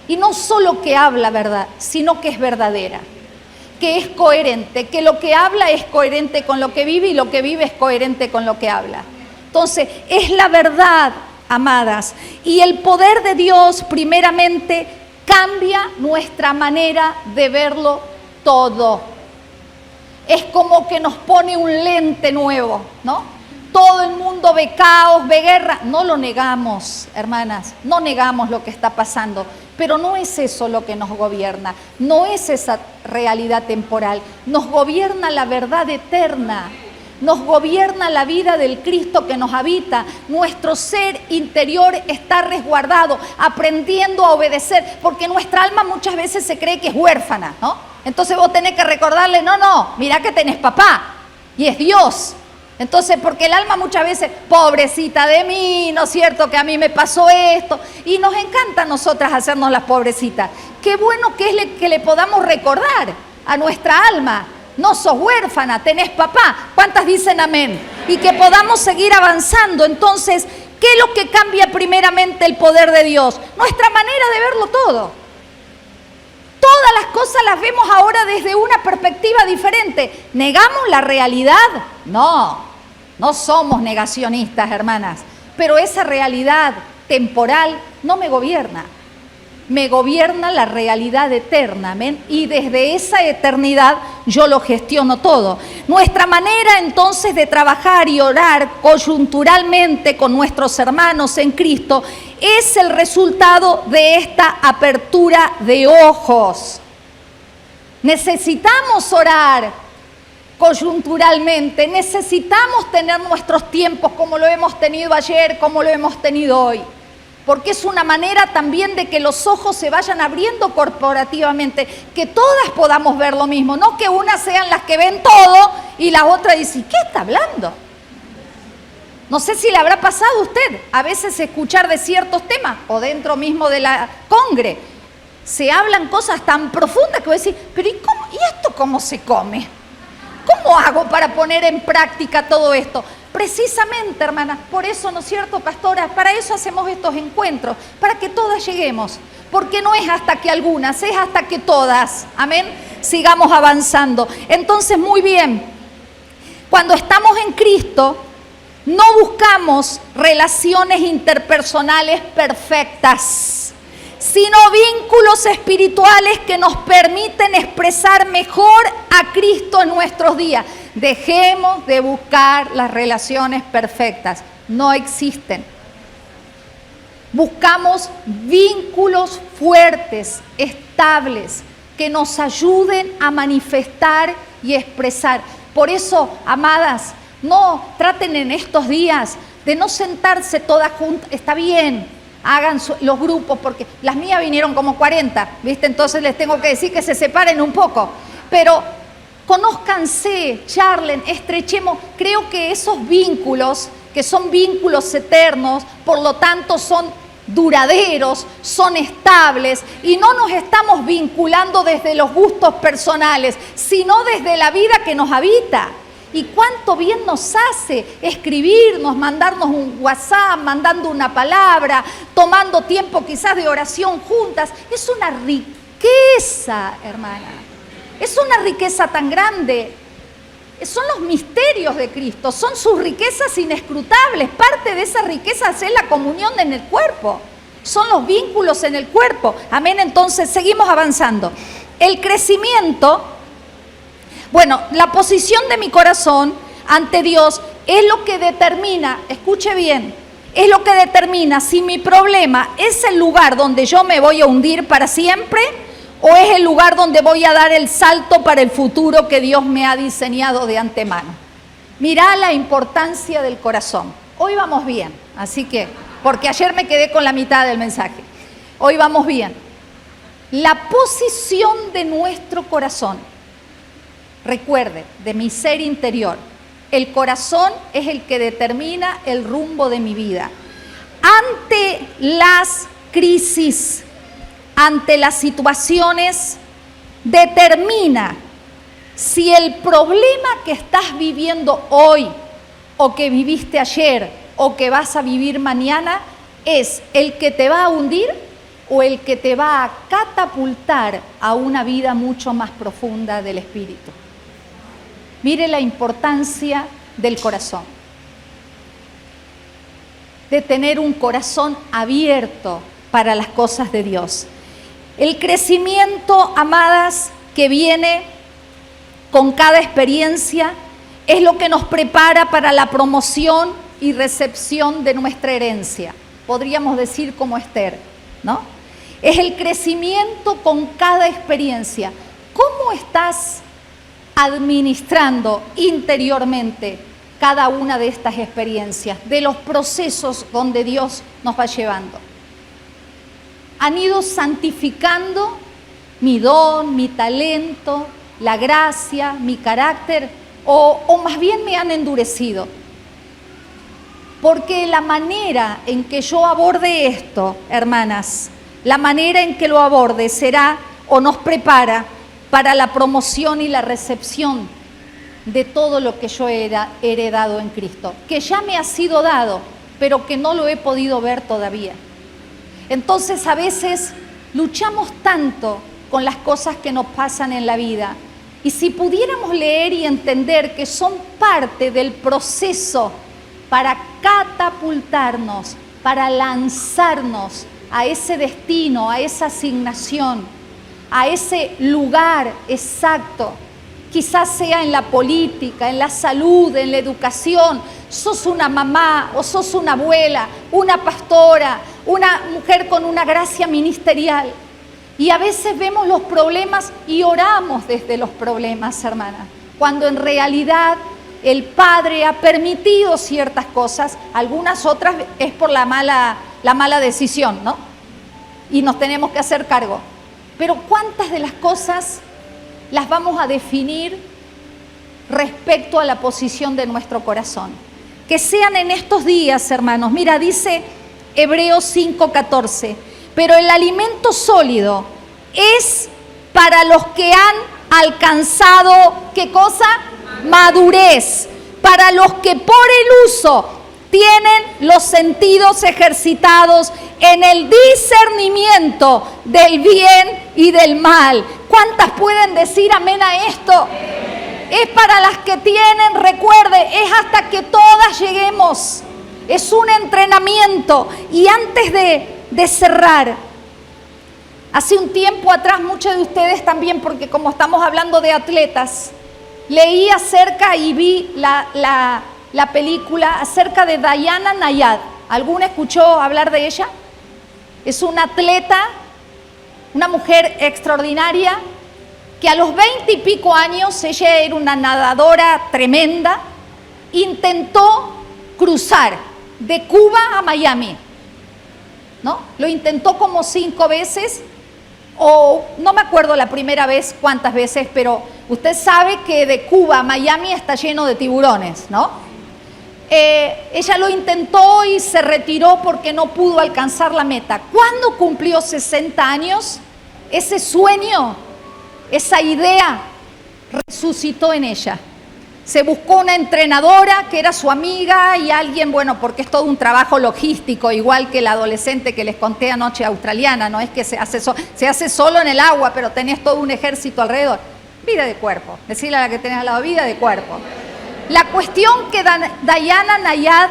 y no solo que habla verdad, sino que es verdadera, que es coherente, que lo que habla es coherente con lo que vive y lo que vive es coherente con lo que habla. Entonces, es la verdad, amadas, y el poder de Dios primeramente cambia nuestra manera de verlo todo. Es como que nos pone un lente nuevo, ¿no? Todo el mundo ve caos, ve guerra. No lo negamos, hermanas, no negamos lo que está pasando, pero no es eso lo que nos gobierna, no es esa realidad temporal, nos gobierna la verdad eterna. Nos gobierna la vida del Cristo que nos habita. Nuestro ser interior está resguardado, aprendiendo a obedecer, porque nuestra alma muchas veces se cree que es huérfana, ¿no? Entonces vos tenés que recordarle, no, mirá que tenés papá, y es Dios. Entonces, porque el alma muchas veces, pobrecita de mí, ¿no es cierto? Que a mí me pasó esto, y nos encanta a nosotras hacernos las pobrecitas. Qué bueno que es que le podamos recordar a nuestra alma. No sos huérfana, tenés papá. ¿Cuántas dicen amén? Y que podamos seguir avanzando. Entonces, ¿qué es lo que cambia primeramente el poder de Dios? Nuestra manera de verlo todo. Todas las cosas las vemos ahora desde una perspectiva diferente. ¿Negamos la realidad? No somos negacionistas, hermanas. Pero esa realidad temporal no me gobierna. Me gobierna la realidad eterna, amén. Y desde esa eternidad yo lo gestiono todo. Nuestra manera entonces de trabajar y orar coyunturalmente con nuestros hermanos en Cristo es el resultado de esta apertura de ojos. Necesitamos orar coyunturalmente, necesitamos tener nuestros tiempos como lo hemos tenido ayer, como lo hemos tenido hoy. Porque es una manera también de que los ojos se vayan abriendo corporativamente, que todas podamos ver lo mismo, no que unas sean las que ven todo y las otras dicen, ¿qué está hablando? No sé si le habrá pasado a usted a veces escuchar de ciertos temas, o dentro mismo de la congre, se hablan cosas tan profundas que voy a decir, pero ¿y esto cómo se come? ¿Cómo hago para poner en práctica todo esto? Precisamente, hermanas, por eso, ¿no es cierto, pastora? Para eso hacemos estos encuentros, para que todas lleguemos. Porque no es hasta que algunas, es hasta que todas, amén, sigamos avanzando. Entonces, muy bien, cuando estamos en Cristo, no buscamos relaciones interpersonales perfectas, sino vínculos espirituales que nos permiten expresar mejor a Cristo en nuestros días. Dejemos de buscar las relaciones perfectas, no existen. Buscamos vínculos fuertes, estables, que nos ayuden a manifestar y expresar. Por eso, amadas, no traten en estos días de no sentarse todas juntas, está bien. hagan los grupos, porque las mías vinieron como 40, ¿viste? Entonces les tengo que decir que se separen un poco. Pero conózcanse, charlen, estrechemos. Creo que esos vínculos, que son vínculos eternos, por lo tanto son duraderos, son estables, y no nos estamos vinculando desde los gustos personales, sino desde la vida que nos habita. Y cuánto bien nos hace escribirnos, mandarnos un WhatsApp, mandando una palabra, tomando tiempo quizás de oración juntas. Es una riqueza, hermana. Es una riqueza tan grande. Son los misterios de Cristo, son sus riquezas inescrutables. Parte de esas riquezas es la comunión en el cuerpo. Son los vínculos en el cuerpo. Amén, entonces seguimos avanzando. El crecimiento, bueno, la posición de mi corazón ante Dios es lo que determina, escuche bien, es lo que determina si mi problema es el lugar donde yo me voy a hundir para siempre o es el lugar donde voy a dar el salto para el futuro que Dios me ha diseñado de antemano. Mirá la importancia del corazón. Hoy vamos bien, así que, porque ayer me quedé con la mitad del mensaje. Hoy vamos bien. La posición de nuestro corazón, recuerde, de mi ser interior, el corazón es el que determina el rumbo de mi vida. Ante las crisis, ante las situaciones, determina si el problema que estás viviendo hoy o que viviste ayer o que vas a vivir mañana es el que te va a hundir o el que te va a catapultar a una vida mucho más profunda del espíritu. Mire la importancia del corazón, de tener un corazón abierto para las cosas de Dios. El crecimiento, amadas, que viene con cada experiencia es lo que nos prepara para la promoción y recepción de nuestra herencia. Podríamos decir como Esther, ¿no? Es el crecimiento con cada experiencia. ¿Cómo estás administrando interiormente cada una de estas experiencias, de los procesos donde Dios nos va llevando? ¿Han ido santificando mi don, mi talento, la gracia, mi carácter, o más bien me han endurecido? Porque la manera en que yo aborde esto, hermanas, la manera en que lo aborde será o nos prepara para la promoción y la recepción de todo lo que yo he heredado en Cristo, que ya me ha sido dado, pero que no lo he podido ver todavía. Entonces a veces luchamos tanto con las cosas que nos pasan en la vida, y si pudiéramos leer y entender que son parte del proceso para catapultarnos, para lanzarnos a ese destino, a esa asignación, a ese lugar exacto, quizás sea en la política, en la salud, en la educación. Sos una mamá o sos una abuela, una pastora, una mujer con una gracia ministerial. Y a veces vemos los problemas y oramos desde los problemas, hermana, cuando en realidad el Padre ha permitido ciertas cosas, algunas otras es por la mala decisión, ¿no? Y nos tenemos que hacer cargo. Pero ¿cuántas de las cosas las vamos a definir respecto a la posición de nuestro corazón? Que sean en estos días, hermanos. Mira, dice Hebreos 5:14, pero el alimento sólido es para los que han alcanzado, ¿qué cosa? Madurez, para los que por el uso tienen los sentidos ejercitados en el discernimiento del bien y del mal. ¿Cuántas pueden decir amén a esto? Es para las que tienen, recuerde, es hasta que todas lleguemos. Es un entrenamiento. Y antes de cerrar, hace un tiempo atrás, muchos de ustedes también, porque como estamos hablando de atletas, leí acerca y vi la película acerca de Dayana Nayar. ¿Alguno escuchó hablar de ella? Es una atleta, una mujer extraordinaria, que a los 20 y pico años, ella era una nadadora tremenda, intentó cruzar de Cuba a Miami. ¿no? Lo intentó como 5 veces, o no me acuerdo la primera vez cuántas veces, pero usted sabe que de Cuba a Miami está lleno de tiburones, ¿no? Ella lo intentó y se retiró porque no pudo alcanzar la meta. Cuando cumplió 60 años, ese sueño, esa idea, resucitó en ella. Se buscó una entrenadora que era su amiga y alguien, bueno, porque es todo un trabajo logístico, igual que la adolescente que les conté anoche australiana, no es que se hace solo en el agua, pero tenés todo un ejército alrededor. Vida de cuerpo, decirle a la que tenés al lado, vida de cuerpo. La cuestión que Dayana Nayad,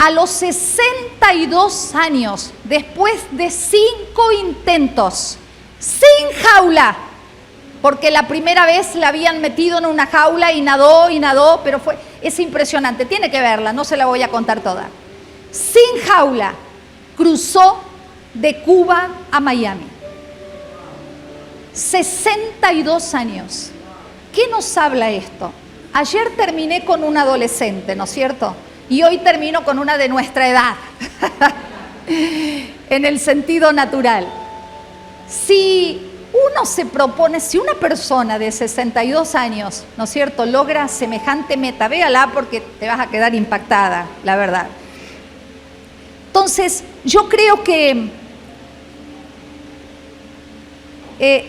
a los 62 años, después de 5 intentos, sin jaula, porque la primera vez la habían metido en una jaula y nadó, pero es impresionante, tiene que verla, no se la voy a contar toda. Sin jaula, cruzó de Cuba a Miami. 62 años. ¿Qué nos habla esto? Ayer terminé con un adolescente, ¿no es cierto? Y hoy termino con una de nuestra edad, en el sentido natural. Si uno se propone, si una persona de 62 años, ¿no es cierto?, logra semejante meta, véala porque te vas a quedar impactada, la verdad. Entonces, yo creo que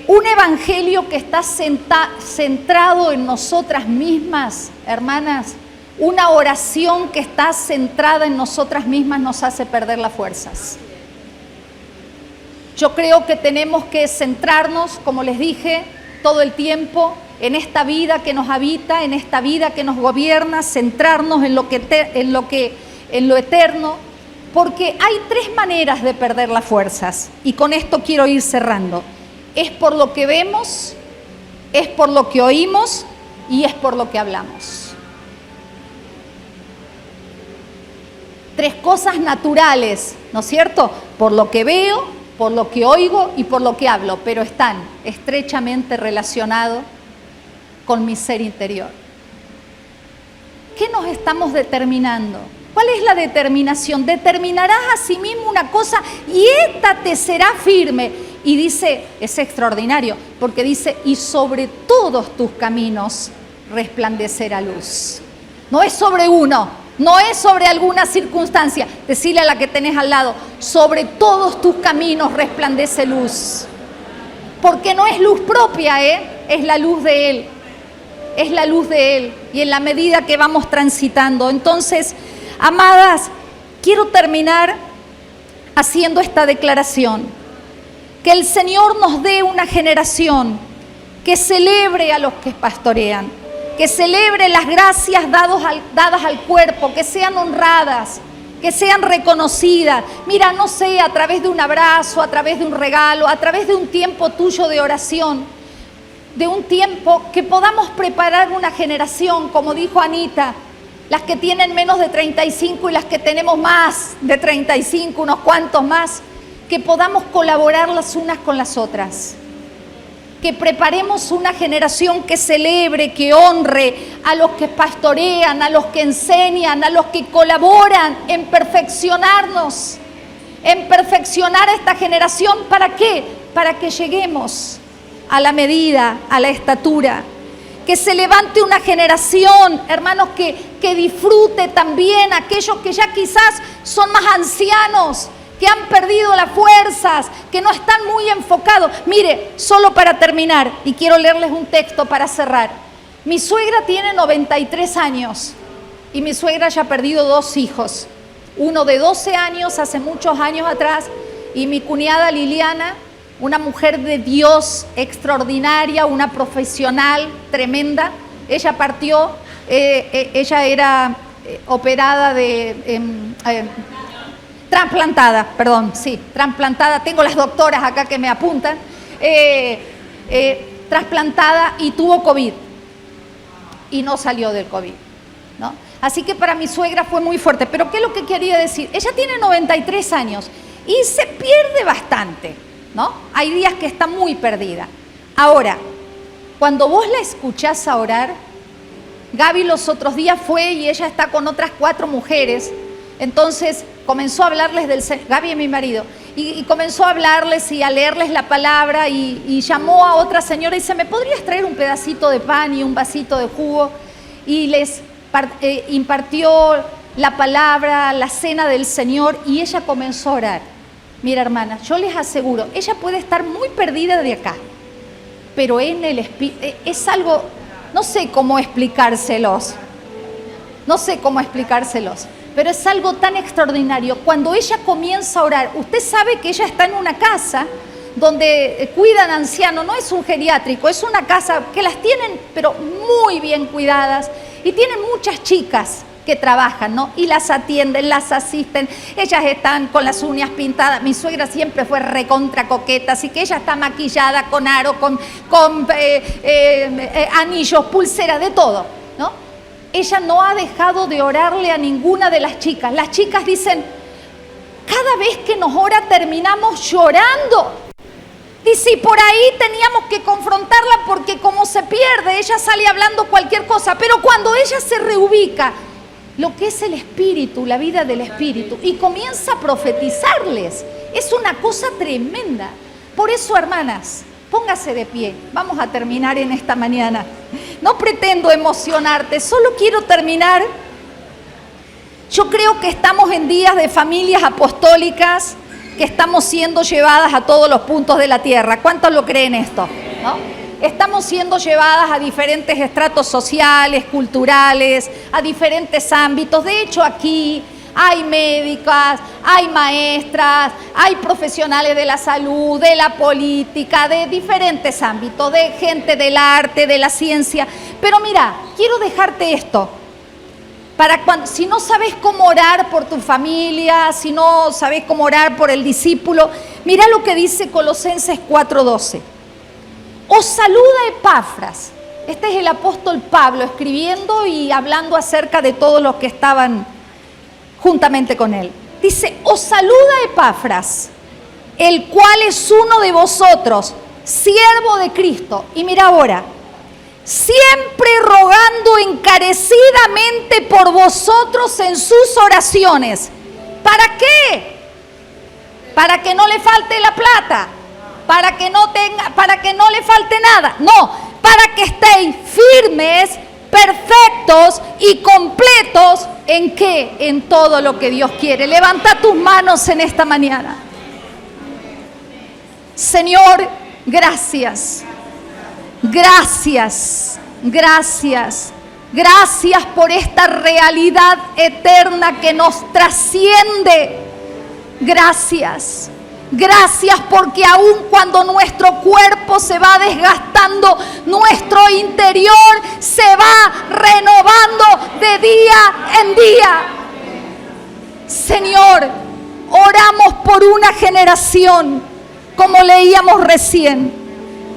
un evangelio que está centrado en nosotras mismas, hermanas, una oración que está centrada en nosotras mismas nos hace perder las fuerzas. Yo creo que tenemos que centrarnos, como les dije, todo el tiempo en esta vida que nos habita, en esta vida que nos gobierna, centrarnos en lo eterno, porque hay 3 maneras de perder las fuerzas, y con esto quiero ir cerrando. Es por lo que vemos, es por lo que oímos y es por lo que hablamos. 3 cosas naturales, ¿no es cierto? Por lo que veo, por lo que oigo y por lo que hablo, pero están estrechamente relacionados con mi ser interior. ¿Qué nos estamos determinando? ¿Cuál es la determinación? Determinarás a sí mismo una cosa y esta te será firme. Y dice, es extraordinario, porque dice, y sobre todos tus caminos resplandecerá luz. No es sobre uno, no es sobre alguna circunstancia. Decile a la que tenés al lado, sobre todos tus caminos resplandece luz. Porque no es luz propia, es la luz de Él. Es la luz de Él. Y en la medida que vamos transitando. Entonces, amadas, quiero terminar haciendo esta declaración. Que el Señor nos dé una generación que celebre a los que pastorean, que celebre las gracias dadas al cuerpo, que sean honradas, que sean reconocidas. Mira, no sé, a través de un abrazo, a través de un regalo, a través de un tiempo tuyo de oración, de un tiempo que podamos preparar una generación, como dijo Anita, las que tienen menos de 35 y las que tenemos más de 35, unos cuantos más, que podamos colaborar las unas con las otras, que preparemos una generación que celebre, que honre a los que pastorean, a los que enseñan, a los que colaboran en perfeccionarnos, en perfeccionar a esta generación. ¿Para qué? Para que lleguemos a la medida, a la estatura. Que se levante una generación, hermanos, que disfrute también aquellos que ya quizás son más ancianos, que han perdido las fuerzas, que no están muy enfocados. Mire, solo para terminar, y quiero leerles un texto para cerrar. Mi suegra tiene 93 años y mi suegra ya ha perdido 2 hijos. Uno de 12 años, hace muchos años atrás, y mi cuñada Liliana, una mujer de Dios extraordinaria, una profesional tremenda. Ella partió, ella era operada trasplantada, tengo las doctoras acá que me apuntan, trasplantada y tuvo COVID y no salió del COVID, ¿no? Así que para mi suegra fue muy fuerte. Pero ¿qué es lo que quería decir? Ella tiene 93 años y se pierde bastante, ¿no? Hay días que está muy perdida. Ahora, cuando vos la escuchás a orar, Gaby los otros días fue y ella está con otras 4 mujeres Entonces comenzó a hablarles del Señor, Gaby es mi marido, y comenzó a hablarles y a leerles la palabra y llamó a otra señora y dice, ¿me podrías traer un pedacito de pan y un vasito de jugo? Y les impartió la palabra, la cena del Señor, y ella comenzó a orar. Mira, hermana, yo les aseguro, ella puede estar muy perdida de acá, pero en el espíritu es algo, no sé cómo explicárselos, pero es algo tan extraordinario. Cuando ella comienza a orar, usted sabe que ella está en una casa donde cuidan ancianos, no es un geriátrico, es una casa que las tienen pero muy bien cuidadas y tienen muchas chicas que trabajan, ¿no? Y las atienden, las asisten, ellas están con las uñas pintadas, mi suegra siempre fue recontra coqueta, así que ella está maquillada con aro, con anillos, pulseras, de todo, ¿no? Ella no ha dejado de orarle a ninguna de las chicas dicen, cada vez que nos ora terminamos llorando. Dice, y por ahí teníamos que confrontarla porque como se pierde, ella sale hablando cualquier cosa, pero cuando ella se reubica, lo que es el espíritu, la vida del espíritu, y comienza a profetizarles, es una cosa tremenda. Por eso, hermanas, póngase de pie, vamos a terminar en esta mañana. No pretendo emocionarte, solo quiero terminar. Yo creo que estamos en días de familias apostólicas, que estamos siendo llevadas a todos los puntos de la tierra. ¿Cuántos lo creen esto? ¿No? Estamos siendo llevadas a diferentes estratos sociales, culturales, a diferentes ámbitos. De hecho, aquí hay médicas, hay maestras, hay profesionales de la salud, de la política, de diferentes ámbitos, de gente del arte, de la ciencia. Pero mira, quiero dejarte esto. Si no sabes cómo orar por tu familia, si no sabes cómo orar por el discípulo, mira lo que dice Colosenses 4:12. Os saluda Epafras. Este es el apóstol Pablo escribiendo y hablando acerca de todos los que estaban juntamente con él. Dice, os saluda Epafras, el cual es uno de vosotros, siervo de Cristo. Y mira ahora, siempre rogando encarecidamente por vosotros en sus oraciones. ¿Para qué? Para que no le falte la plata, para que no le falte nada. No, para que estéis firmes, perfectos y completos. ¿En qué? En todo lo que Dios quiere. Levanta tus manos en esta mañana. Señor, gracias. Gracias, gracias, gracias por esta realidad eterna que nos trasciende. Gracias, gracias porque aun cuando nuestro cuerpo se va desgastando, nuestro interior se va renovando de día en día. Señor, oramos por una generación, como leíamos recién,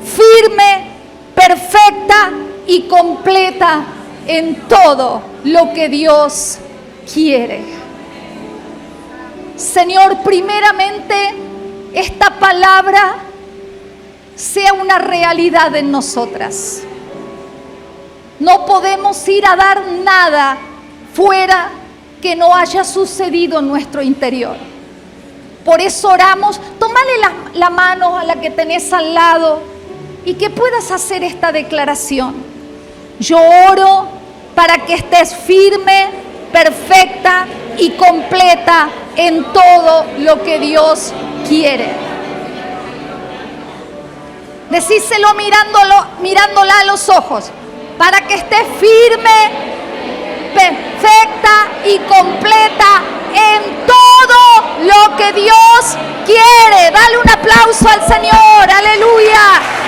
firme, perfecta y completa en todo lo que Dios quiere. Señor, primeramente, esta palabra sea una realidad en nosotras. No podemos ir a dar nada fuera que no haya sucedido en nuestro interior. Por eso oramos, tómale la mano a la que tenés al lado y que puedas hacer esta declaración. Yo oro para que estés firme, perfecta y completa en todo lo que Dios quiere. Decíselo mirándola a los ojos, para que estés firme, perfecta y completa en todo lo que Dios quiere. Dale un aplauso al Señor, aleluya.